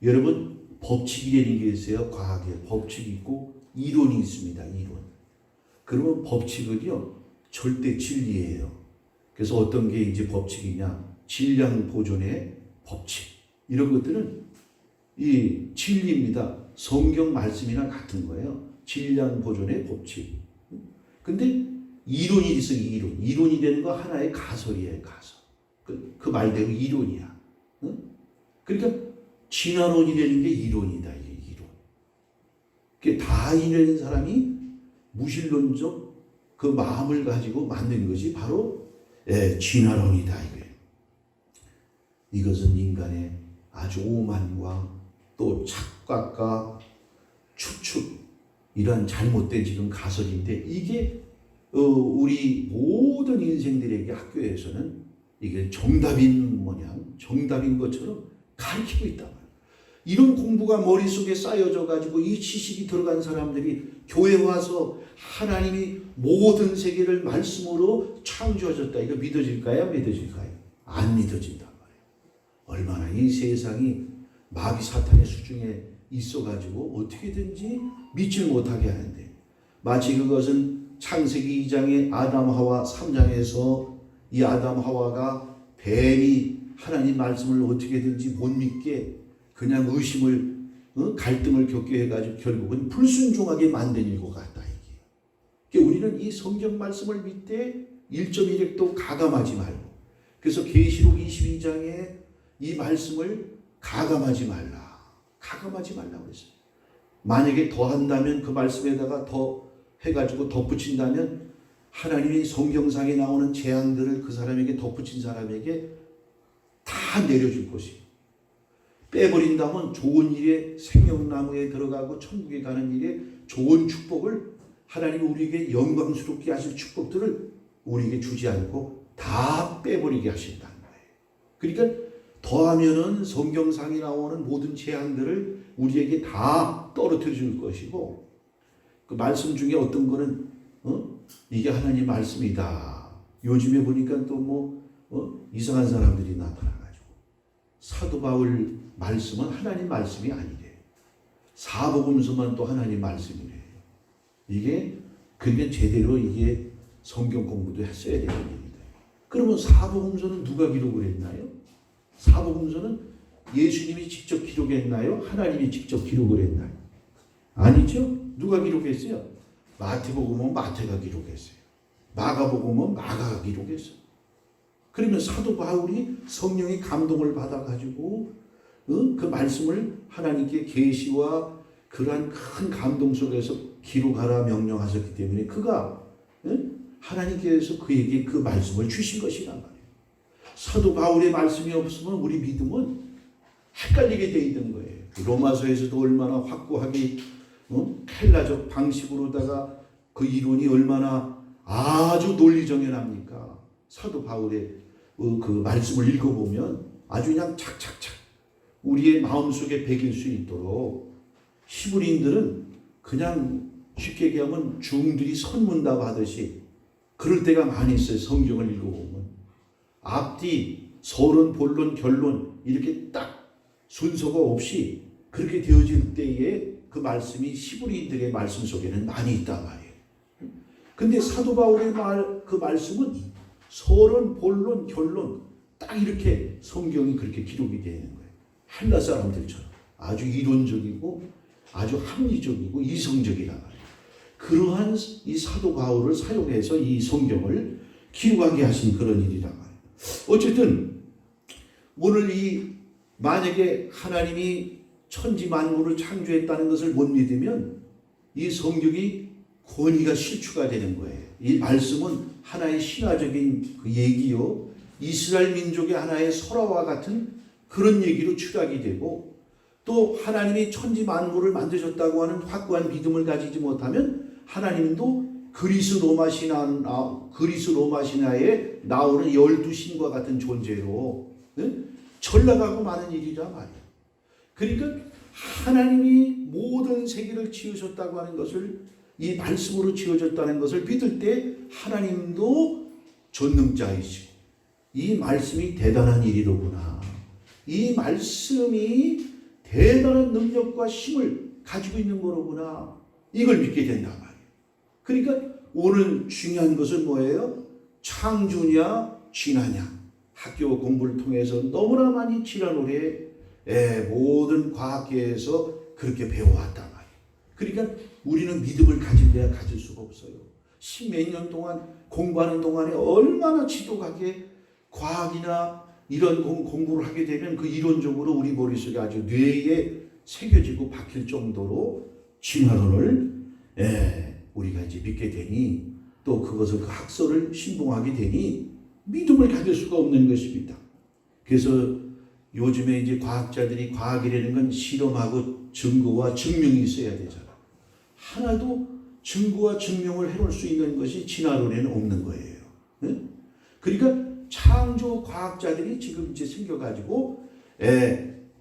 여러분 법칙이라는 게 있어요. 과학에 법칙이 있고 이론이 있습니다. 이론. 그러면 법칙은요 절대 진리예요. 그래서 어떤 게 이제 법칙이냐, 질량 보존의 법칙, 이런 것들은 이 진리입니다. 성경 말씀이랑 같은 거예요. 질량 보존의 법칙. 근데 이론이 있어. 이론이 되는 거 하나의 가설이에요. 가설. 그 말대로 이론이야. 그러니까 진화론이 되는 게 이론이다. 이게 이론. 그게 다인이라는 사람이 무신론적 그 마음을 가지고 만든 것이 바로 진화론이다. 이것은 인간의 아주 오만과 또 착각과 추측, 이러한 잘못된 지금 가설인데 이게 우리 모든 인생들에게 학교에서는 이게 정답인 모양, 정답인 것처럼 가르치고 있단 말이에요. 이런 공부가 머릿속에 쌓여져 가지고 이 지식이 들어간 사람들이 교회 와서 하나님이 모든 세계를 말씀으로 창조하셨다. 이거 믿어질까요? 믿어질까요? 안 믿어진단 말이에요. 얼마나 이 세상이 마귀 사탄의 수중에 있어가지고 어떻게든지 믿지 못하게 하는데, 마치 그것은 창세기 2장의 아담 하와 3장에서 이 아담 하와가 뱀이 하나님 말씀을 어떻게든지 못 믿게 그냥 의심을 갈등을 겪게 해가지고 결국은 불순종하게 만든 일과 같다. 이게 우리는 이 성경 말씀을 믿되 1.1핵도 가감하지 말고, 그래서 계시록 22장에 이 말씀을 가감하지 말라. 가감하지 말라고 그랬어요. 만약에 더 한다면, 그 말씀에다가 더 해가지고 덧붙인다면 하나님이 성경상에 나오는 재앙들을 그 사람에게 덧붙인 사람에게 다 내려줄 것이에요. 빼버린다면 좋은 일에, 생명나무에 들어가고 천국에 가는 일에 좋은 축복을, 하나님이 우리에게 영광스럽게 하실 축복들을 우리에게 주지 않고 다 빼버리게 하신다는 거예요. 그러니까 더하면은 성경상에 나오는 모든 재앙들을 우리에게 다 떨어뜨려 줄 것이고, 그 말씀 중에 어떤 거는 이게 하나님 말씀이다. 요즘에 보니까 또 이상한 사람들이 나타나가지고 사도 바울 말씀은 하나님 말씀이 아니래. 사복음서만 또 하나님 말씀이래. 이게 그게 제대로 이게 성경 공부도 했어야 되는 일이다. 그러면 사복음서는 누가 기록을 했나요? 사복음서는 예수님이 직접 기록했나요? 하나님이 직접 기록을 했나요? 아니죠. 누가 기록했어요? 마태복음은 마태가 기록했어요. 마가복음은 마가가 기록했어요. 그러면 사도 바울이 성령의 감동을 받아가지고 그 말씀을 하나님께 계시와 그러한 큰 감동 속에서 기록하라 명령하셨기 때문에 그가 하나님께서 그에게 그 말씀을 주신 것이란 말이에요. 사도 바울의 말씀이 없으면 우리 믿음은 헷갈리게 돼 있는 거예요. 로마서에서도 얼마나 확고하게 헬라적 방식으로다가 그 이론이 얼마나 아주 논리정연합니까? 사도 바울의 그 말씀을 읽어보면 아주 그냥 착착착 우리의 마음속에 배길 수 있도록, 히브리인들은 그냥 쉽게 얘기하면 중들이 선문답 하듯이 그럴 때가 많이 있어요. 성경을 읽어보면 앞뒤, 서론, 본론, 결론 이렇게 딱 순서가 없이 그렇게 되어질 때에 그 말씀이 히브리인들의 말씀 속에는 많이 있단 말이에요. 근데 사도 바울의 그 말씀은 서론, 본론, 결론 딱 이렇게 성경이 그렇게 기록이 되는 거예요. 헬라 사람들처럼 아주 이론적이고 아주 합리적이고 이성적이란 말이에요. 그러한 이 사도 바울을 사용해서 이 성경을 기록하게 하신 그런 일이란 말이에요. 어쨌든 오늘 만약에 하나님이 천지 만물을 창조했다는 것을 못 믿으면 이 성경이 권위가 실추가 되는 거예요. 이 말씀은 하나의 신화적인 그 얘기요, 이스라엘 민족의 하나의 설화와 같은 그런 얘기로 추락이 되고, 또 하나님이 천지 만물을 만드셨다고 하는 확고한 믿음을 가지지 못하면 하나님도 그리스 로마 신화에 나오는 12신과 같은 존재로 전락하고 마는 일이란 말이에요. 그러니까 하나님이 모든 세계를 지으셨다고 하는 것을, 이 말씀으로 지어졌다는 것을 믿을 때 하나님도 전능자이시고 이 말씀이 대단한 일이로구나, 이 말씀이 대단한 능력과 힘을 가지고 있는 거로구나, 이걸 믿게 된단 말이에요. 그러니까 오늘 중요한 것은 뭐예요? 창조냐 진화냐. 학교 공부를 통해서 너무나 많이 지난 오래 모든 과학계에서 그렇게 배워왔단 말이에요. 그러니까 우리는 믿음을 가질래야 가질 수가 없어요. 십몇 년 동안 공부하는 동안에 얼마나 지독하게 과학이나 이런 공부를 하게 되면 그 이론적으로 우리 머릿속에 아주 뇌에 새겨지고 박힐 정도로 진화론을 우리가 이제 믿게 되니, 또 그것을 그 학설을 신봉하게 되니 믿음을 가질 수가 없는 것입니다. 그래서 요즘에 이제 과학자들이, 과학이라는 건 실험하고 증거와 증명이 있어야 되잖아. 하나도 증거와 증명을 해놓을 수 있는 것이 진화론에는 없는 거예요. 네? 그러니까 창조 과학자들이 지금 이제 생겨가지고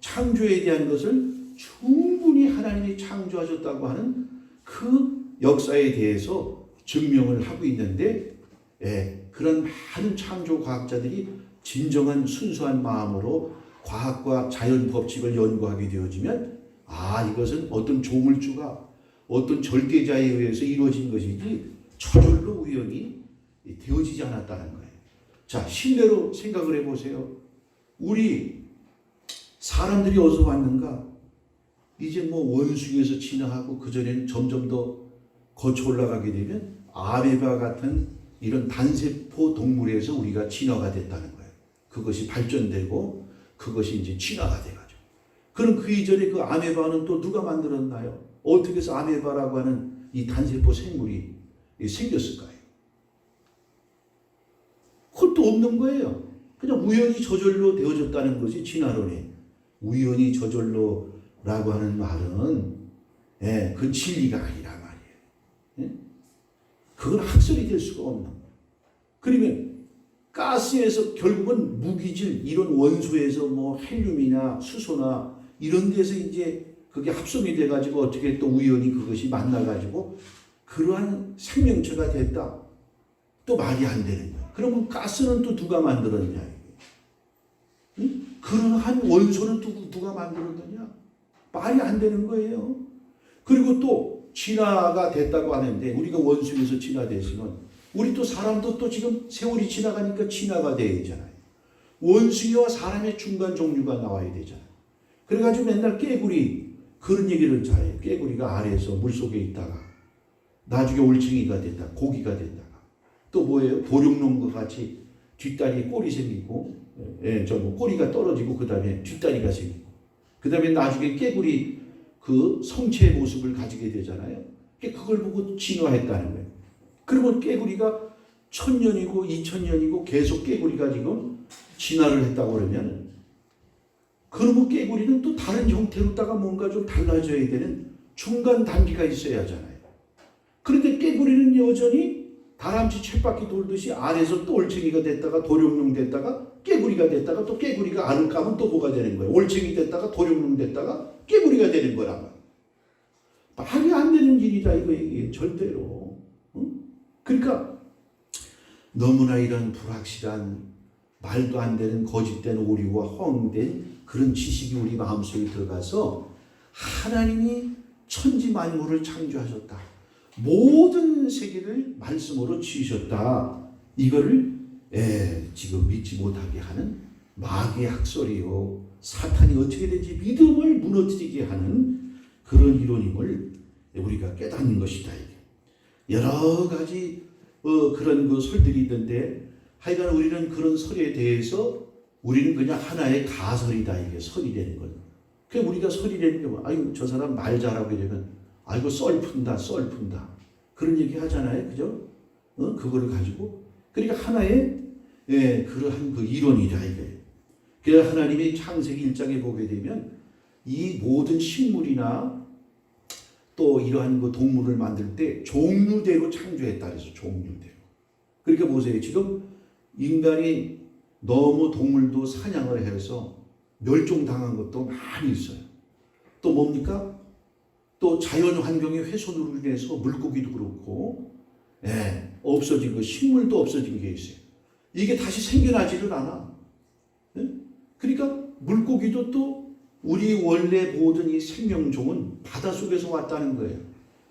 창조에 대한 것을 충분히 하나님이 창조하셨다고 하는 그 역사에 대해서 증명을 하고 있는데 그런 많은 창조 과학자들이 진정한 순수한 마음으로 과학과 자연 법칙을 연구하게 되어지면 이것은 어떤 조물주가 어떤 절대자에 의해서 이루어진 것이지 저절로 우연히 되어지지 않았다는 거예요. 자, 실내로 생각을 해보세요. 우리 사람들이 어디서 왔는가? 이제 뭐 원숭이에서 진화하고 그전에는 점점 더 거쳐 올라가게 되면 아메바 같은 이런 단세포 동물에서 우리가 진화가 됐다는 거예요. 그것이 발전되고 그것이 이제 진화가 돼가지고. 그럼 그 이전에 그 아메바는 또 누가 만들었나요? 어떻게 해서 아메바라고 하는 이 단세포 생물이 생겼을까요? 그것도 없는 거예요. 그냥 우연히 저절로 되어졌다는 것이 진화론에. 우연히 저절로라고 하는 말은 그 진리가 아니라 말이에요. 그건 학설이 될 수가 없는 거예요. 그러면 가스에서 결국은 무기질 이런 원소에서 뭐 헬륨이나 수소나 이런 데서 이제 그게 합성이 돼가지고 어떻게 또 우연히 그것이 만나가지고 그러한 생명체가 됐다. 또 말이 안 되는 거예요. 그러면 가스는 또 누가 만들었냐? 응? 그러한 원소는 누가 만들었느냐? 말이 안 되는 거예요. 그리고 또 진화가 됐다고 하는데 우리가 원숭이에서 진화됐으면 우리 또 사람도 또 지금 세월이 지나가니까 진화가 돼야 되잖아요. 원숭이와 사람의 중간 종류가 나와야 되잖아요. 그래가지고 맨날 깨구리 그런 얘기를 잘해요. 깨구리가 아래에서 물속에 있다가 나중에 올챙이가 됐다, 고기가 됐다가 또 뭐예요? 도룡놈과 같이 뒷다리에 꼬리 생기고 꼬리가 떨어지고 그 다음에 뒷다리가 생기고 그 다음에 나중에 깨구리 그 성체의 모습을 가지게 되잖아요. 그걸 보고 진화했다는 거예요. 그러면 깨구리가 1000년이고 2000년이고 계속 깨구리가 지금 진화를 했다고 그러면 그러면 깨구리는 또 다른 형태로다가 뭔가 좀 달라져야 되는 중간 단계가 있어야 하잖아요. 그런데 깨구리는 여전히 다람쥐 쳇바퀴 돌듯이 안에서 또 올챙이가 됐다가 도룡뇽 됐다가 깨구리가 됐다가 또 깨구리가 안을 까면 또 뭐가 되는 거예요. 올챙이 됐다가 도룡뇽 됐다가 깨구리가 되는 거란 말이 안 되는 일이다 이게 절대로. 응? 그러니까 너무나 이런 불확실한 말도 안 되는 거짓된 오류와 허황된 그런 지식이 우리 마음속에 들어가서 하나님이 천지 만물을 창조하셨다. 모든 세계를 말씀으로 지으셨다. 이거를 지금 믿지 못하게 하는 마귀의 학설이요. 사탄이 어떻게든지 믿음을 무너뜨리게 하는 그런 이론임을 우리가 깨닫는 것이다. 이게. 여러 가지 그런 그 설들이 있는데 하여간 우리는 그런 설에 대해서 우리는 그냥 하나의 가설이다. 이게 설이 되는 거죠. 그 우리가 설이 되는 게 뭐, 아유 저 사람 말 잘하고 이러면 아이고 썰 푼다. 그런 얘기 하잖아요. 그죠? 그거를 가지고. 그러니까 하나의 그러한 그 이론이다. 이게. 그래서 하나님이 창세기 1장에 보게 되면 이 모든 식물이나 또 이러한 그 동물을 만들 때 종류대로 창조했다. 그래서 종류대로. 그러니까 보세요. 지금 인간이 너무 동물도 사냥을 해서 멸종당한 것도 많이 있어요. 또 뭡니까? 또 자연 환경의 훼손으로 인해서 물고기도 그렇고 없어진 거, 식물도 없어진 게 있어요. 이게 다시 생겨나지를 않아. 그러니까 물고기도 또 우리 원래 모든 이 생명종은 바닷속에서 왔다는 거예요.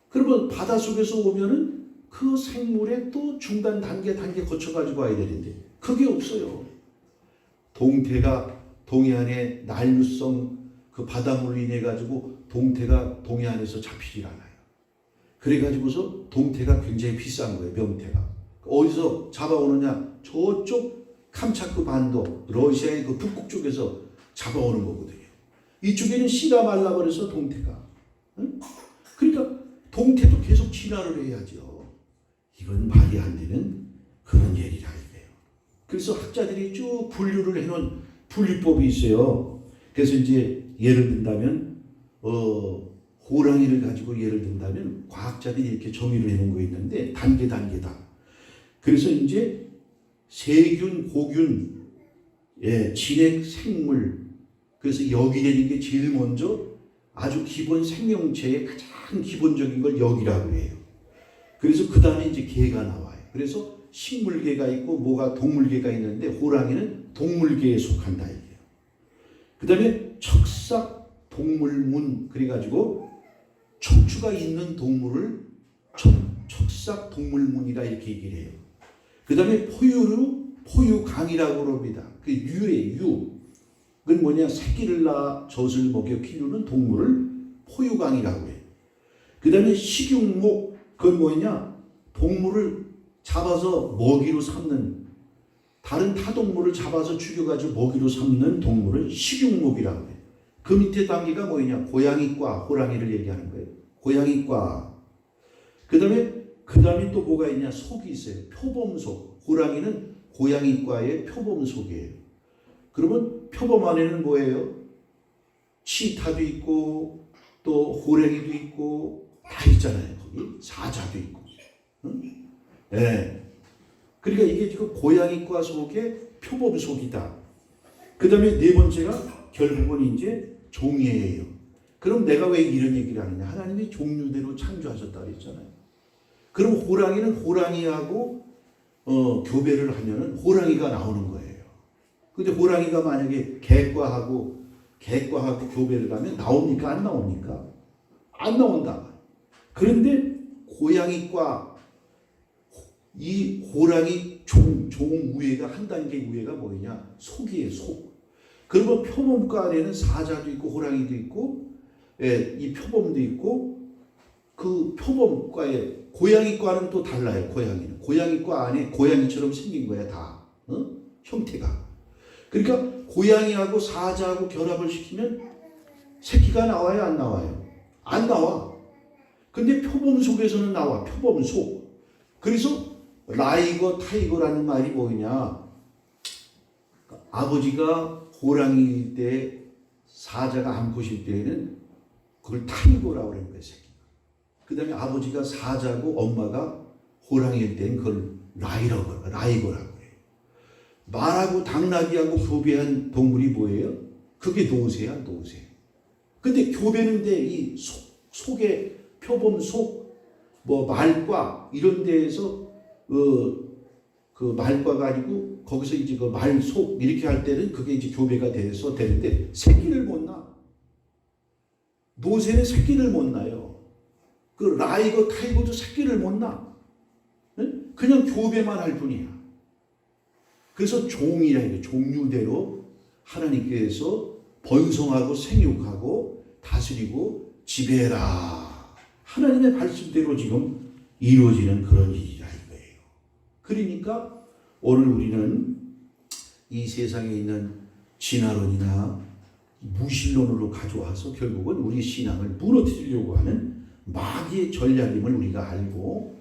그러면 바닷속에서 오면은 그 생물의 또 중간 단계 거쳐가지고 와야 되는데 그게 없어요. 동태가 동해안의 난류성 그 바닷물로 인해 가지고 동태가 동해안에서 잡히질 않아요. 그래가지고서 동태가 굉장히 비싼 거예요. 명태가. 어디서 잡아오느냐? 저쪽 캄차크 반도 러시아의 그 북극 쪽에서 잡아오는 거거든요. 이쪽에는 씨가 말라버려서 동태가. 응? 그러니까 동태도 계속 진화를 해야죠. 이건 말이 안 되는 그런 얘기라 이거예요. 그래서 학자들이 쭉 분류를 해놓은 분류법이 있어요. 그래서 이제 예를 든다면 호랑이를 가지고 예를 든다면 과학자들이 이렇게 정의를 해놓은 거 있는데 단계다. 그래서 이제 세균, 고균, 진핵, 생물, 그래서 역이라는 게 제일 먼저 아주 기본 생명체의 가장 기본적인 걸 역이라고 해요. 그래서 그 다음에 이제 개가 나와요. 그래서 식물계가 있고 뭐가 동물계가 있는데 호랑이는 동물계에 속한다 이게요. 그 다음에 척삭 동물문 그래가지고 척추가 있는 동물을 척삭 동물문이라 이렇게 얘기를 해요. 그 다음에 포유강이라고 그럽니다. 그 유예요. 그건 뭐냐? 새끼를 낳아 젖을 먹여 키우는 동물을 포유강이라고 해요. 그 다음에 식용목, 그건 뭐냐? 동물을 잡아서 먹이로 삼는, 다른 타동물을 잡아서 죽여가지고 먹이로 삼는 동물을 식용목이라고 해요. 그 밑에 단계가 뭐냐? 고양이과, 호랑이를 얘기하는 거예요. 고양이과. 그 다음에 또 뭐가 있냐? 속이 있어요. 표범속. 호랑이는 고양이과의 표범속이에요. 그러면 표범 안에는 뭐예요? 치타도 있고 또 호랭이도 있고 다 있잖아요. 거기 사자도 있고. 응? 네. 그러니까 이게 지금 고양이과 속의 표범속이다. 그 다음에 네 번째가 결국은 이제 종이에요. 그럼 내가 왜 이런 얘기를 하느냐? 하나님이 종류대로 창조하셨다 그랬잖아요. 그럼 호랑이는 호랑이하고 교배를 하면은 호랑이가 나오는 거예요. 근데 호랑이가 만약에 개과하고 교배를 하면 나옵니까? 안 나옵니까? 안 나온다. 그런데 고양이과 이 호랑이 종 우회가 한 단계 우회가 뭐냐? 속이에요. 속. 그러면 표범과 안에는 사자도 있고 호랑이도 있고 이 표범도 있고 그 표범과의 고양이과는 또 달라요. 고양이과 안에 고양이처럼 생긴 거야 다. 형태가. 그러니까 고양이하고 사자하고 결합을 시키면 새끼가 나와요? 안 나와요? 안 나와. 근데 표범 속에서는 나와. 표범 속. 그래서 라이거 타이거라는 말이 뭐냐? 아버지가 호랑이일 때 사자가 암컷일 때에는 그걸 타이거라고 그러는 거예요. 새끼가. 그 다음에 아버지가 사자고 엄마가 호랑이일 때는 그걸 라이거라고 해요. 말하고 당나귀하고 교배한 동물이 뭐예요? 그게 노새야, 노새. 근데 교배는데 이 속에 표범 속, 뭐 말과 이런 데에서 그 말과가 아니고 거기서 이제 그 말 속 이렇게 할 때는 그게 이제 교배가 돼서 되는데 새끼를 못 낳아. 노새는 새끼를 못 낳아요. 그 라이거 타이거도 새끼를 못 낳아. 그냥 교배만 할 뿐이야. 그래서 종이라 해요. 종류대로 하나님께서 번성하고 생육하고 다스리고 지배해라. 하나님의 말씀대로 지금 이루어지는 그런 일이라 이거예요. 그러니까 오늘 우리는 이 세상에 있는 진화론이나 무신론으로 가져와서 결국은 우리 신앙을 무너뜨리려고 하는 마귀의 전략임을 우리가 알고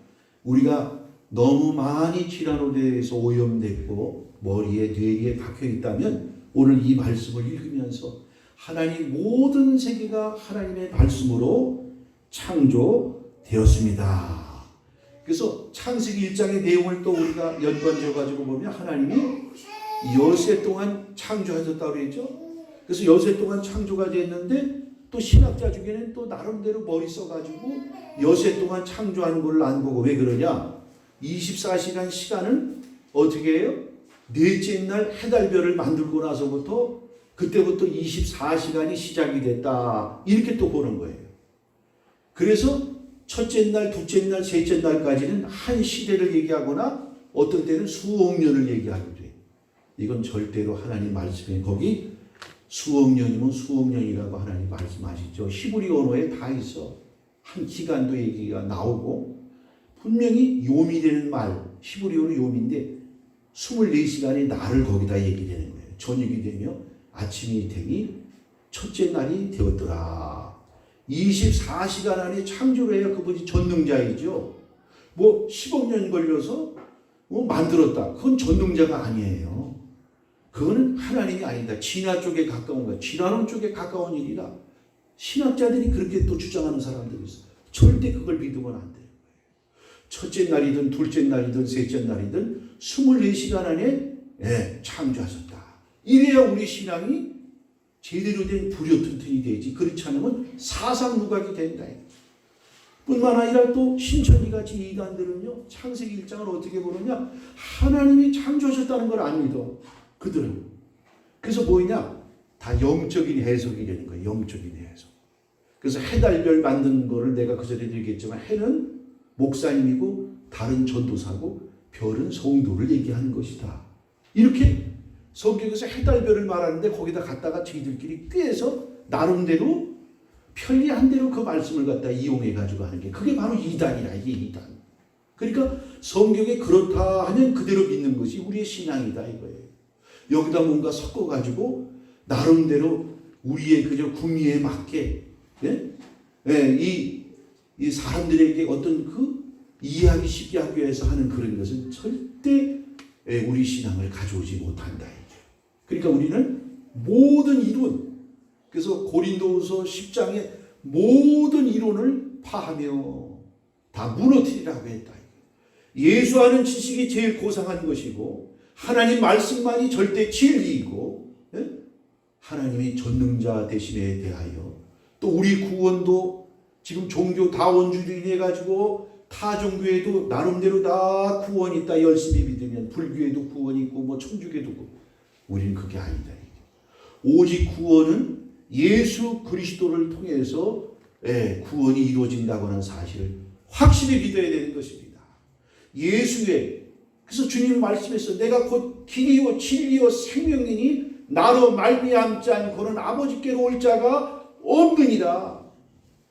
우리가 너무 많이 진화론에서 오염됐고 머리에 뇌에 박혀 있다면 오늘 이 말씀을 읽으면서 하나님 모든 세계가 하나님의 말씀으로 창조되었습니다. 그래서 창세기 1장의 내용을 또 우리가 연관지어 가지고 보면 하나님이 여세 동안 창조하셨다고 그랬죠. 그래서 여세 동안 창조가 됐는데 또 신학자 중에는 또 나름대로 머리 써가지고 여세 동안 창조한 걸 안 보고 왜 그러냐? 24시간 시간을 어떻게 해요? 넷째 날 해달별을 만들고 나서부터 그때부터 24시간이 시작이 됐다. 이렇게 또 보는 거예요. 그래서 첫째 날, 둘째 날, 셋째 날까지는 한 시대를 얘기하거나 어떤 때는 수억 년을 얘기하기도 해요. 이건 절대로 하나님 말씀에 거기 수억 년이면 수억 년이라고 하나님 말씀하시죠. 히브리 언어에 다 있어. 한 기간도 얘기가 나오고 분명히 요미되는 말, 히브리어로 요미인데 24시간의 날을 거기다 얘기되는 거예요. 저녁이 되며 아침이 되니 첫째 날이 되었더라. 24시간 안에 창조를 해야 그분이 전능자이죠. 뭐 10억 년 걸려서 만들었다. 그건 전능자가 아니에요. 그거는 하나님이 아니다. 진화 쪽에 가까운 거야. 진화론 쪽에 가까운 일이다. 신학자들이 그렇게 또 주장하는 사람들이 있어. 절대 그걸 믿으면 안 돼요. 첫째 날이든 둘째 날이든 셋째 날이든 24시간 안에 창조하셨다. 이래야 우리 신앙이 제대로 된 불효튼튼이 되지. 그렇지 않으면 사상누각이 된다. 뿐만 아니라 또 신천지같이 이단들은요, 창세기 1장을 어떻게 보느냐, 하나님이 창조하셨다는 걸 안 믿어. 그들은. 그래서 뭐냐, 다 영적인 해석이 되는 거예요. 영적인 해석. 그래서 해달별 만든 거를 내가 그 전에 얘기했지만, 해는 목사님이고 다른 전도사고 별은 성도를 얘기하는 것이다. 이렇게 성경에서 해달별을 말하는데 거기다 갖다가 저희들끼리 꿰서 나름대로 편리한 대로 그 말씀을 갖다 이용해 가지고 하는 게, 그게 바로 이단이라. 이게 이단. 그러니까 성경에 그렇다 하면 그대로 믿는 것이 우리의 신앙이다 이거예요. 여기다 뭔가 섞어 가지고 나름대로 우리의 그저 구미에 맞게 이 사람들에게 어떤 그 이해하기 쉽게 하기 위해서 하는 그런 것은 절대 우리 신앙을 가져오지 못한다. 그러니까 우리는 모든 이론, 그래서 고린도후서 10장의 모든 이론을 파하며 다 무너뜨리라고 했다. 예수 아는 지식이 제일 고상한 것이고 하나님 말씀만이 절대 진리이고 하나님의 전능자 되심에 대하여 또 우리 구원도 지금 종교 다원주의로 인해 가지고 타 종교에도 나름대로 다 구원이 있다. 열심히 믿으면 불교에도 구원이 있고 뭐 천주교도 있고, 우리는 그게 아니다. 오직 구원은 예수 그리스도를 통해서 구원이 이루어진다고 하는 사실을 확실히 믿어야 되는 것입니다. 예수의, 그래서 주님이 말씀했어. 내가 곧 길이요 진리요 생명이니 나로 말미암지 않고는 아버지께로 올 자가 없느니라.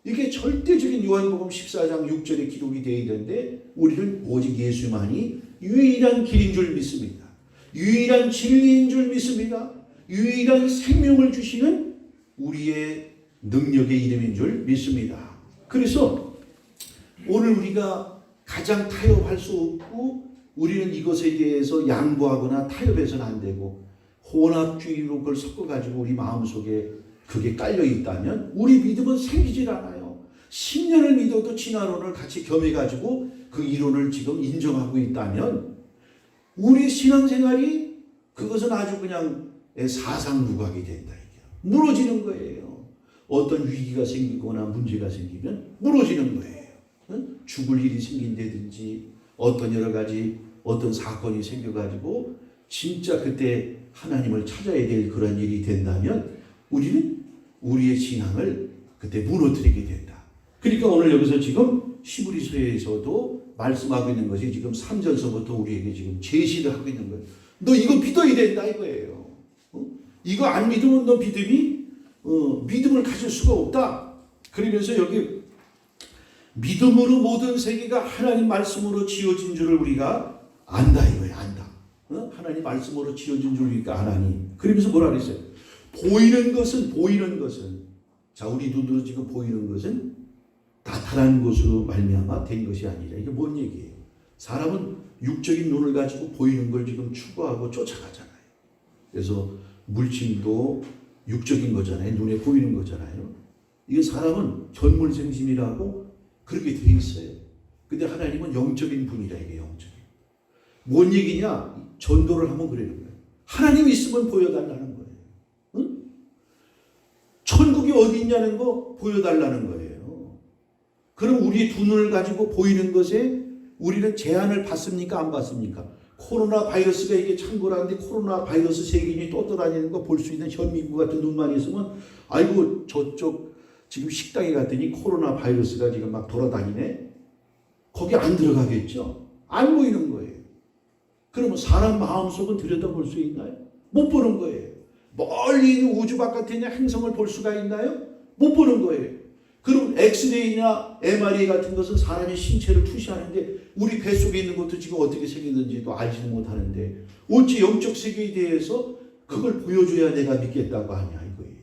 이게 절대적인 요한복음 14장 6절에 기록이 되어 있는데, 우리는 오직 예수만이 유일한 길인 줄 믿습니다. 유일한 진리인 줄 믿습니다. 유일한 생명을 주시는 우리의 능력의 이름인 줄 믿습니다. 그래서 오늘 우리가 가장 타협할 수 없고, 우리는 이것에 대해서 양보하거나 타협해서는 안 되고, 혼합주의로 그걸 섞어가지고 우리 마음속에 그게 깔려 있다면 우리 믿음은 생기질 않아요. 10년을 믿어도 진화론을 같이 겸해가지고 그 이론을 지금 인정하고 있다면 우리 신앙생활이 그것은 아주 그냥 사상누각이 된다. 무너지는 거예요. 어떤 위기가 생기거나 문제가 생기면 무너지는 거예요. 죽을 일이 생긴다든지 어떤 여러 가지 어떤 사건이 생겨가지고 진짜 그때 하나님을 찾아야 될 그런 일이 된다면 우리는 우리의 신앙을 그때 무너뜨리게 된다. 그러니까 오늘 여기서 지금 히브리서에서도 말씀하고 있는 것이 지금 3절서부터 우리에게 지금 제시를 하고 있는 거예요. 너 이거 믿어야 된다 이거예요. 이거 안 믿으면 너 믿음을 가질 수가 없다. 그러면서 여기 믿음으로 모든 세계가 하나님 말씀으로 지어진 줄을 우리가 안다 이거예요. 안다. 하나님 말씀으로 지어진 줄 우리가 아나니. 그러면서 뭐라 그랬어요? 보이는 것은 자, 우리 눈으로 지금 보이는 것은 나타난 것으로 말미암아 된 것이 아니라, 이게 뭔 얘기예요? 사람은 육적인 눈을 가지고 보이는 걸 지금 추구하고 쫓아가잖아요. 그래서 물질도 육적인 거잖아요. 눈에 보이는 거잖아요. 이게 사람은 견물생심이라고 그렇게 돼 있어요. 근데 하나님은 영적인 분이다. 이게 영적인. 뭔 얘기냐? 전도를 하면 그러는 거예요. 하나님이 있으면 보여달라는 거예요. 응? 천국이 어디 있냐는 거 보여달라는 거예요. 그럼 우리 두 눈을 가지고 보이는 것에 우리는 제한을 받습니까? 안 받습니까? 코로나 바이러스가 이게 창궐하는데 코로나 바이러스 세균이 떠돌아다니는 거 볼 수 있는 현미국 같은 눈만 있으면 아이고 저쪽 지금 식당에 갔더니 코로나 바이러스가 지금 막 돌아다니네. 거기 안 들어가겠죠. 안 보이는 거예요. 그러면 사람 마음속은 들여다볼 수 있나요? 못 보는 거예요. 멀리 있는 우주 바깥에 있는 행성을 볼 수가 있나요? 못 보는 거예요. 그럼 엑스레이나 MRI 같은 것은 사람의 신체를 투시하는데 우리 뱃속에 있는 것도 지금 어떻게 생겼는지도 알지도 못하는데 어찌 영적 세계에 대해서 그걸 보여줘야 내가 믿겠다고 하냐 이거예요.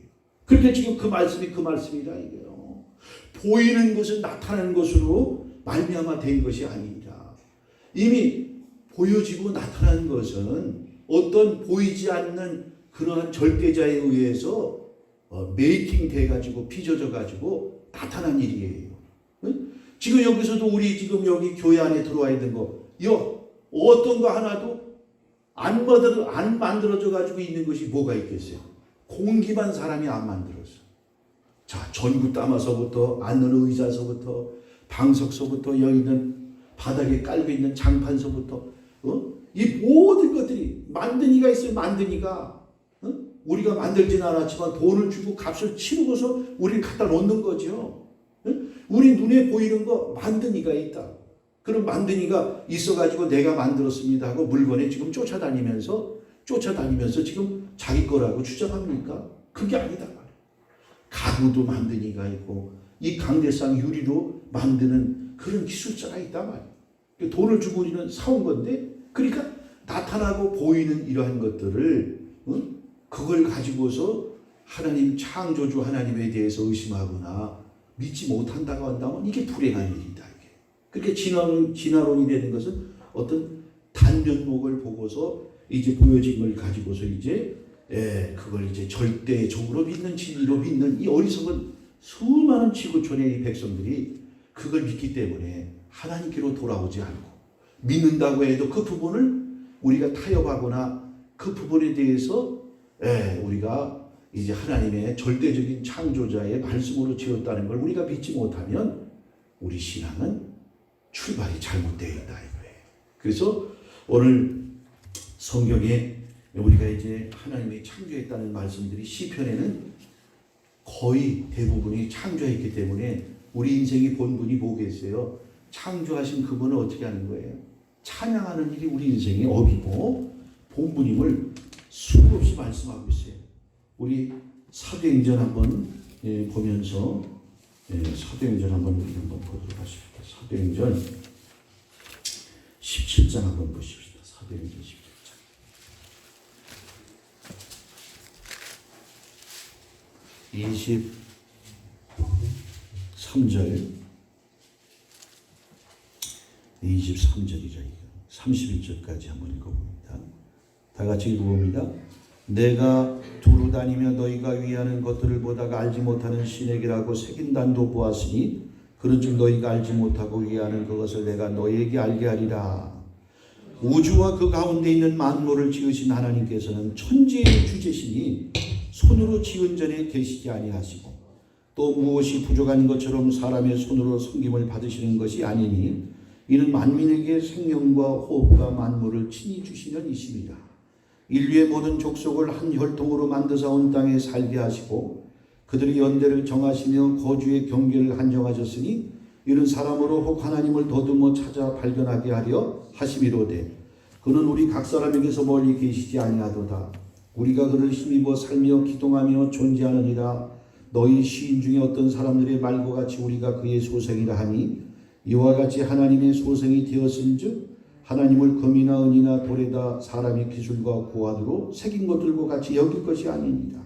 그러니까 지금 그 말씀이 그 말씀이다 이거예요. 보이는 것은 나타나는 것으로 말미암아 된 것이 아닙니다. 이미 보여지고 나타난 것은 어떤 보이지 않는 그러한 절대자에 의해서 메이킹 돼가지고 빚어져가지고 나타난 일이에요. 응? 지금 여기서도 우리 지금 여기 교회 안에 들어와 있는 거, 어떤 거 하나도 안 만들어져 가지고 있는 것이 뭐가 있겠어요? 공기만 사람이 안 만들었어. 자, 전구 담아서부터 앉는 의자서부터 방석서부터 여기 있는 바닥에 깔고 있는 장판서부터 이 모든 것들이 만든 이가 있어요. 만든 이가 우리가 만들진 않았지만 돈을 주고 값을 치르고서 우리를 갖다 놓는 거죠. 우리 눈에 보이는 거 만든 이가 있다. 그럼 만든 이가 있어가지고 내가 만들었습니다 하고 물건에 지금 쫓아다니면서 지금 자기 거라고 주장합니까? 그게 아니다. 가구도 만든 이가 있고 이 강대상 유리로 만드는 그런 기술자가 있단 말이에요. 돈을 주고 우리는 사온 건데, 그러니까 나타나고 보이는 이러한 것들을 그걸 가지고서 하나님 창조주 하나님에 대해서 의심하거나 믿지 못한다고 한다면 이게 불행한 일이다. 이게. 그렇게 진화론이 되는 것은 어떤 단면목을 보고서 이제 보여진 걸 가지고서 이제 그걸 이제 절대적으로 믿는 진리로 믿는 이 어리석은 수많은 지구촌의 이 백성들이 그걸 믿기 때문에 하나님께로 돌아오지 않고, 믿는다고 해도 그 부분을 우리가 타협하거나 그 부분에 대해서 우리가 이제 하나님의 절대적인 창조자의 말씀으로 지었다는 걸 우리가 믿지 못하면 우리 신앙은 출발이 잘못되어 있다 이거예요. 그래서 오늘 성경에 우리가 이제 하나님이 창조했다는 말씀들이 시편에는 거의 대부분이 창조했기 때문에 우리 인생의 본분이 뭐겠어요? 창조하신 그분을 어떻게 하는 거예요? 찬양하는 일이 우리 인생의 업이고 본분임을 수없이 말씀하고 있어요. 우리 사도행전 한번 보면서 사도행전 한번 보도록 하십시다. 사도행전 17장 한번 보십시다. 사도행전 17장. 23절이죠. 31절까지 한번 읽어봅니다. 다 같이 읽어봅니다. 내가 두루 다니며 너희가 위하는 것들을 보다가 알지 못하는 신에게라고 새긴단도 보았으니 그런즉 너희가 알지 못하고 위하는 그것을 내가 너희에게 알게 하리라. 우주와 그 가운데 있는 만물을 지으신 하나님께서는 천지의 주제시니 손으로 지은 전에 계시지 아니하시고 또 무엇이 부족한 것처럼 사람의 손으로 섬김을 받으시는 것이 아니니 이는 만민에게 생명과 호흡과 만물을 친히 주시는 이심이라. 인류의 모든 족속을 한 혈통으로 만드사 온 땅에 살게 하시고 그들의 연대를 정하시며 거주의 경계를 한정하셨으니 이는 사람으로 혹 하나님을 더듬어 찾아 발견하게 하려 하심이로되 그는 우리 각 사람에게서 멀리 계시지 아니하도다. 우리가 그를 힘입어 살며 기동하며 존재하느니라. 너희 시인 중에 어떤 사람들의 말과 같이 우리가 그의 소생이라 하니 이와 같이 하나님의 소생이 되었은즉 하나님을 금이나 은이나 돌에다 사람의 기술과 고안으로 새긴 것들과 같이 여길 것이 아닙니다.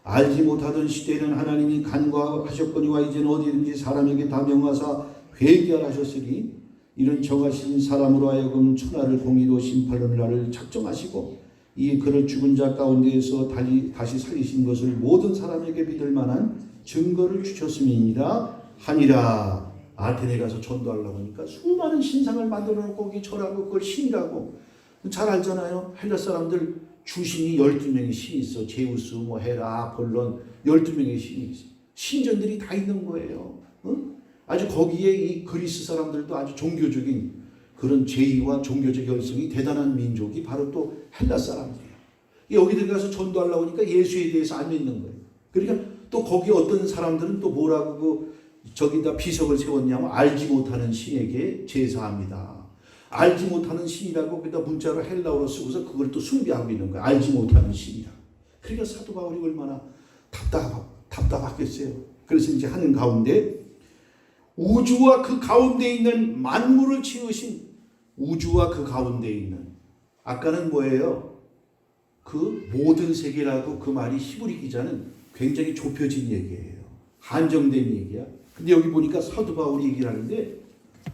알지 못하던 시대에는 하나님이 간과하셨거니와 이제는 어디든지 사람에게 다 명하사 회개하라 하셨으니 이는 정하신 사람으로 하여금 천하를 공의로 심판하는 날을 작정하시고 이 그를 죽은 자 가운데에서 다시 살리신 것을 모든 사람에게 믿을 만한 증거를 주셨음이니라 하니라. 아테네 가서 전도하려고 하니까 수많은 신상을 만들어 놓고 거기 절하고 그걸 신이라고. 잘 알잖아요. 헬라 사람들 주신이 12명의 신이 있어. 제우스, 헤라, 아폴론 12명의 신이 있어. 신전들이 다 있는 거예요. 아주 거기에 이 그리스 사람들도 아주 종교적인 그런 제의와 종교적 열성이 대단한 민족이 바로 또 헬라 사람들이에요. 여기들 가서 전도하려고 하니까 예수에 대해서 안 믿는 거예요. 그러니까 또 거기 어떤 사람들은 또 뭐라고 저기다 비석을 세웠냐면 알지 못하는 신에게 제사합니다. 알지 못하는 신이라고 거기다 문자로 헬라어로 쓰고서 그걸 또 숭배하고 있는 거예요. 알지 못하는 신이라. 그러니까 사도 바울이 얼마나 답답하겠어요. 그래서 이제 하는 가운데 우주와 그 가운데 있는 만물을 지으신 우주와 그 가운데 있는, 아까는 뭐예요? 그 모든 세계라고 그 말이 히브리 기자는 굉장히 좁혀진 얘기예요. 한정된 얘기야. 근데 여기 보니까 사도 바울이 얘기를 하는데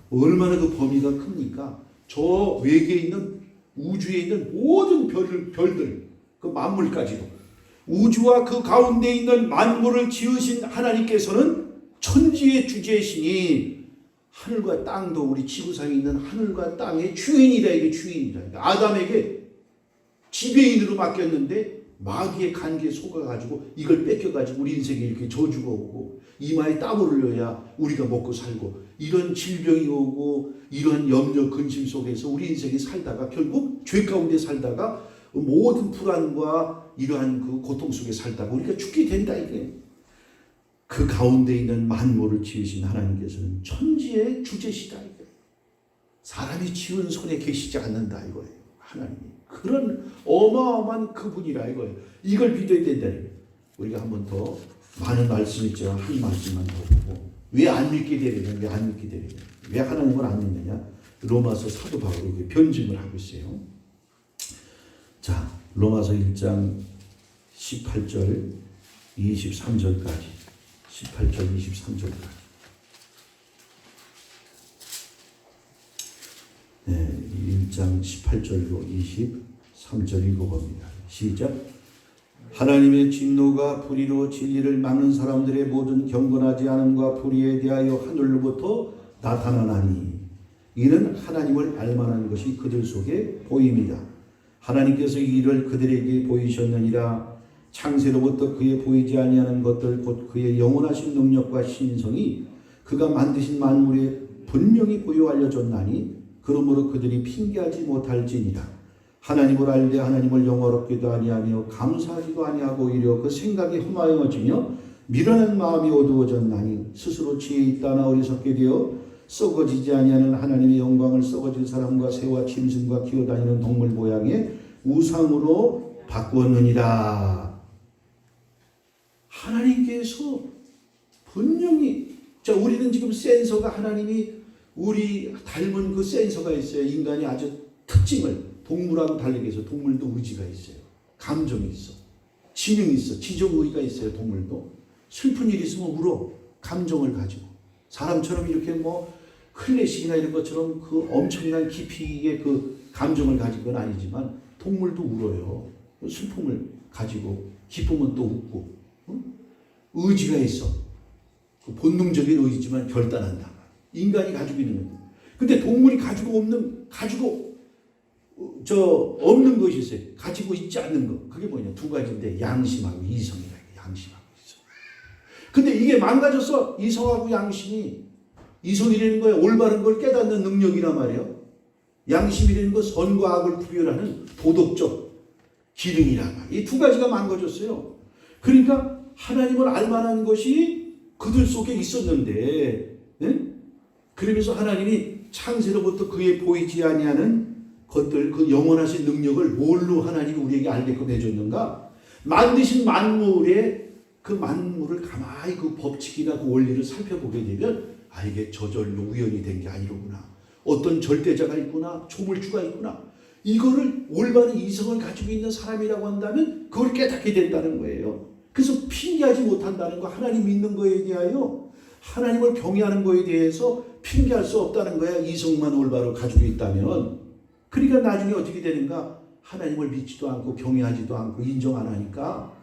얼마나 그 범위가 큽니까? 저 외계에 있는 우주에 있는 모든 별들, 그 만물까지도 우주와 그 가운데 있는 만물을 지으신 하나님께서는 천지의 주제시니 하늘과 땅도 우리 지구상에 있는 하늘과 땅의 주인이다. 이게 주인이다. 아담에게 지배인으로 맡겼는데 마귀의 간계에 속아가지고 이걸 뺏겨가지고 우리 인생에 이렇게 저주가 오고 이마에 땀을 흘려야 우리가 먹고 살고 이런 질병이 오고 이런 염려 근심 속에서 우리 인생에 살다가 결국 죄 가운데 살다가 모든 불안과 이러한 그 고통 속에 살다가 우리가 죽게 된다. 이게 그 가운데 있는 만물을 지으신 하나님께서는 천지의 주제시다. 이게 사람이 지은 손에 계시지 않는다 이거예요. 하나님이 그런 어마어마한 그분이라 이거예요. 이걸 믿어야 된다. 우리가 한 번 더 많은 말씀이 있지만 한 말씀만 더 보고 왜 안 믿게 되느냐? 왜 안 믿게 되느냐? 왜 하나님을 안 믿느냐? 로마서 사도 바울이 변증을 하고 있어요. 자, 로마서 1장 18절 23절까지 18절 23절까지 네, 1장 18절로 23절 읽어봅니다. 시작. 하나님의 진노가 불의로 진리를 막는 사람들의 모든 경건하지 않음과 불의에 대하여 하늘로부터 나타나나니 이는 하나님을 알만한 것이 그들 속에 보입니다. 하나님께서 이 일을 그들에게 보이셨느니라. 창세로부터 그의 보이지 아니하는 것들 곧 그의 영원하신 능력과 신성이 그가 만드신 만물에 분명히 보여 알려졌나니 그러므로 그들이 핑계하지 못할지니라. 하나님을 알되 하나님을 영화롭게도 아니하며 감사하지도 아니하고 오히려 그 생각이 험하여지며 미련한 마음이 어두워졌나니 스스로 지혜 있다나 어리석게 되어 썩어지지 아니하는 하나님의 영광을 썩어질 사람과 새와 짐승과 기어다니는 동물 모양의 우상으로 바꾸었느니라. 하나님께서 분명히 자 우리는 지금 센서가 하나님이 우리 닮은 그 센서가 있어요. 인간이 아주 특징을 동물하고 다르게 해서 동물도 의지가 있어요. 감정이 있어. 지능이 있어. 지정의가 있어요. 동물도. 슬픈 일이 있으면 울어. 감정을 가지고. 사람처럼 이렇게 뭐 클래식이나 이런 것처럼 그 엄청난 깊이의 그 감정을 가진 건 아니지만 동물도 울어요. 슬픔을 가지고 기쁨은 또 웃고. 응? 의지가 있어. 그 본능적인 의지지만 결단한다. 인간이 가지고 있는 거예요. 근데 동물이 가지고 없는 것이 있어요. 가지고 있지 않는 것. 그게 뭐냐? 두 가지인데 양심하고 이성이라. 양심하고 이성. 근데 이게 망가졌어. 이성하고 양심이. 이성이라는 거야. 올바른 걸 깨닫는 능력이란 말이에요. 양심이라는 건 선과 악을 구별하는 도덕적 기능이란 말이에요. 이 두 가지가 망가졌어요. 그러니까 하나님을 알만한 것이 그들 속에 있었는데 그러면서 하나님이 창세로부터 그의 보이지 아니하는 것들 그 영원하신 능력을 뭘로 하나님이 우리에게 알게끔 해줬는가? 만드신 만물의 그 만물을 가만히 그 법칙이나 그 원리를 살펴보게 되면 이게 저절로 우연이 된 게 아니로구나. 어떤 절대자가 있구나. 조물주가 있구나. 이거를 올바른 이성을 가지고 있는 사람이라고 한다면 그걸 깨닫게 된다는 거예요. 그래서 핑계하지 못한다는 거. 하나님 믿는 거에 대하여 하나님을 경외하는 거에 대해서 핑계할 수 없다는 거야. 이성만 올바로 가지고 있다면. 그러니까 나중에 어떻게 되는가? 하나님을 믿지도 않고 경외하지도 않고 인정 안 하니까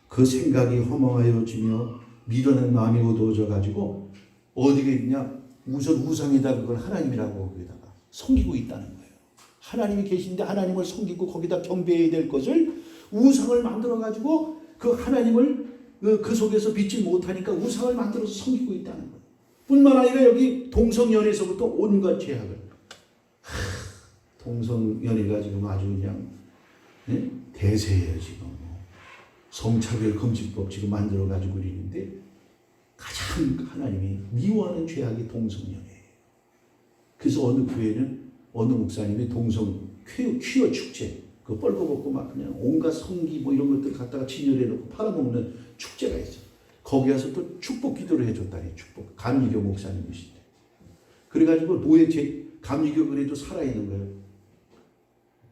그 생각이 허망하여지며 미련한 마음이 어두워져 가지고 어디게 있냐? 우상에다 그걸 하나님이라고 거기다가 섬기고 있다는 거예요. 하나님이 계신데 하나님을 섬기고 거기다 경배해야 될 것을 우상을 만들어 가지고 그 하나님을 그 속에서 믿지 못하니까 우상을 만들어서 섬기고 있다는 거예요. 뿐만 아니라 여기 동성연애에서부터 온갖 죄악을 동성연애가 지금 아주 그냥 대세예요. 지금 성차별 금지법 지금 만들어 가지고 있는데 가장 하나님이 미워하는 죄악이 동성연애예요. 그래서 어느 교회는 어느 목사님이 동성 퀴어 축제 그 뻘거벗고 막 그냥 온갖 성기 뭐 이런 것들 갖다가 진열해 놓고 팔아먹는 축제가 있어. 거기 가서 또 축복 기도를 해줬다니. 축복 감리교 목사님이신데 그래가지고 노예 감리교 그래도 살아있는 거예요.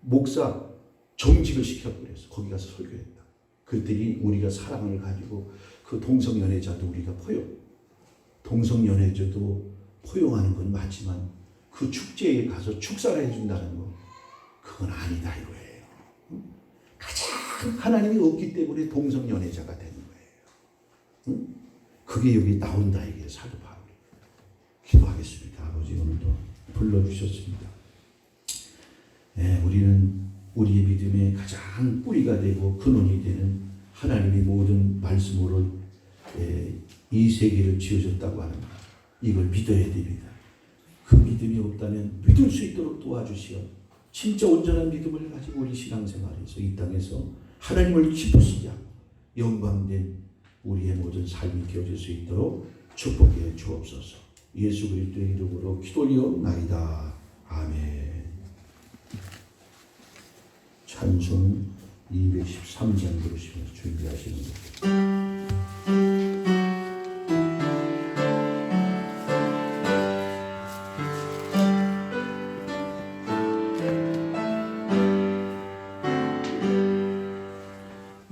목사 정직을 시켜버렸어. 거기 가서 설교했다. 그랬더니 우리가 사랑을 가지고 그 동성연애자도 우리가 동성연애자도 포용하는 건 맞지만 그 축제에 가서 축사를 해준다는 거 그건 아니다 이거예요. 가장 하나님이 없기 때문에 동성연애자가 되는 거예요. 응? 그게 여기 나온다 이게 사도 바울이. 기도하겠습니다. 아버지 오늘도 불러주셨습니다. 우리는 우리의 믿음의 가장 뿌리가 되고 근원이 되는 하나님의 모든 말씀으로 이 세계를 지어줬다고 하는 것, 이걸 믿어야 됩니다. 그 믿음이 없다면 믿을 수 있도록 도와주시어 진짜 온전한 믿음을 가지고 우리 신앙생활에서 이 땅에서 하나님을 기쁘시게 하고 영광된 우리의 모든 삶이 되어질 수 있도록 축복해 주옵소서. 예수 그리스도의 이름으로 기도리옵나이다. 아멘. 찬송 213장 부르시면서 준비하시는 것.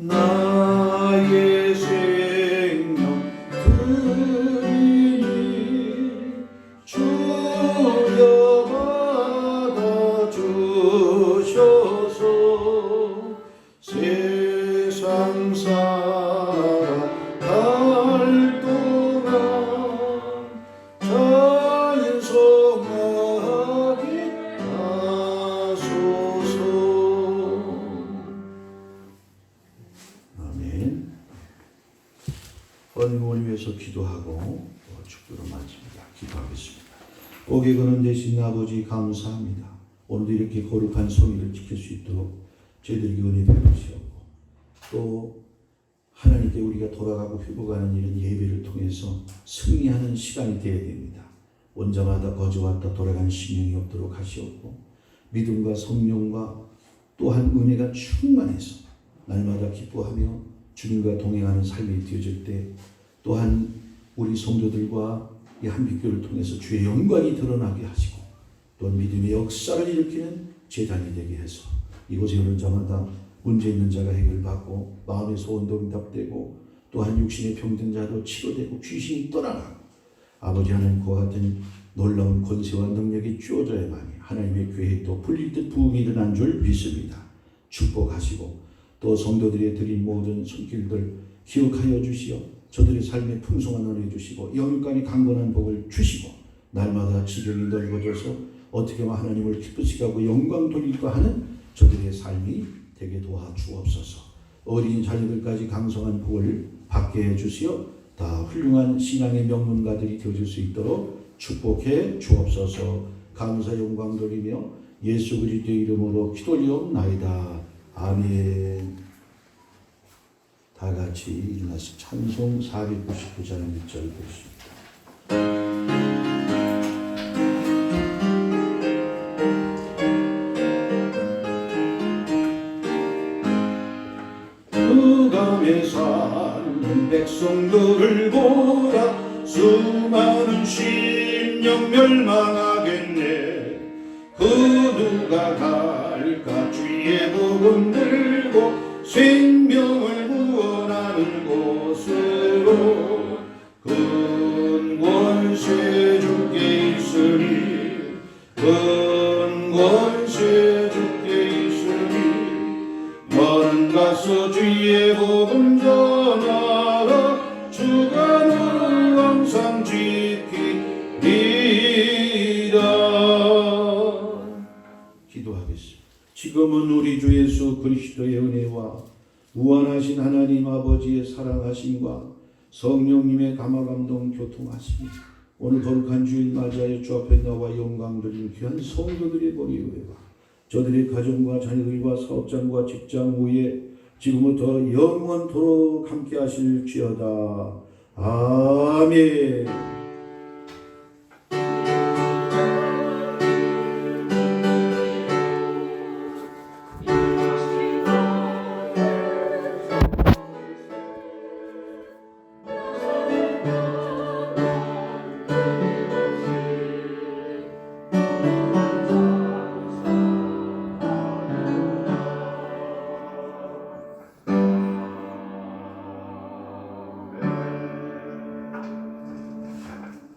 나의 생명 드리니 주여 받아 주셔서 세상 살아갈 동안 찬송하게 하소서. 아멘. 헌금을 위해서 기도하고 축도로 마칩니다. 기도하겠습니다. 옥에 거는 대신 아버지 감사합니다. 오늘도 이렇게 거룩한 성의를 지킬 수 있도록 저희들에게 은혜 베푸시옵고 또 하나님께 우리가 돌아가고 회복하는 이런 예배를 통해서 승리하는 시간이 되어야 됩니다. 원자마다 거저왔다 돌아가는 심령이 없도록 하시옵고 믿음과 성령과 또한 은혜가 충만해서 날마다 기뻐하며 주님과 동행하는 삶이 되어질 때 또한 우리 성도들과 이 한빛교를 통해서 주의 영광이 드러나게 하시고 또한 믿음의 역사를 일으키는 제단이 되게 해서 이곳에 오는 자마다 문제 있는 자가 해결받고 마음의 소원도 응답되고 또한 육신의 병든 자도 치료되고 귀신이 떠나가고 아버지 하나님 그와 같은 놀라운 권세와 능력이 주어져야만이 하나님의 교회에 또 불릴 듯 부흥이 일어난 줄 믿습니다. 축복하시고 또 성도들이 드린 모든 손길들 기억하여 주시어 저들의 삶에 풍성한 은혜 주시고 영육간의 강건한 복을 주시고 날마다 지경이 넓어져서 어떻게 하면 하나님을 기쁘시게 하고 영광 돌릴까 하는 저들의 삶이 되게 도와주옵소서. 어린 자녀들까지 강성한 복을 받게 해주시어 다 훌륭한 신앙의 명문가들이 되어질 수 있도록 축복해 주옵소서. 감사 영광 돌리며 예수 그리스도의 이름으로 기도리옵나이다. 아멘. 다 같이 일어나서 찬송 499장 1절 보십니다. 흑암에 사는 백성들을 보라 수많은 심령 멸망하겠네. 그 누가 갈까 주의 복음 들고 생명을 구원하는 곳으로 근권세 주께 있으니 근권세 주께 있으니 너는 가서 주의 복음 전하라 주가 너를 항상 지키리라. 기도하겠습니다. 지금은 우리 주 예수 그리스도의 은혜와 무한하신 하나님 아버지의 사랑하심과 성령님의 감화감동 교통하심이 오늘 거룩한 주일 맞이하여 주 앞에 나와 영광 드린 귀한 성도들의 머리 위에와 저들의 가정과 자녀들과 사업장과 직장 위에 지금부터 영원토록 함께 하실지어다. 아멘.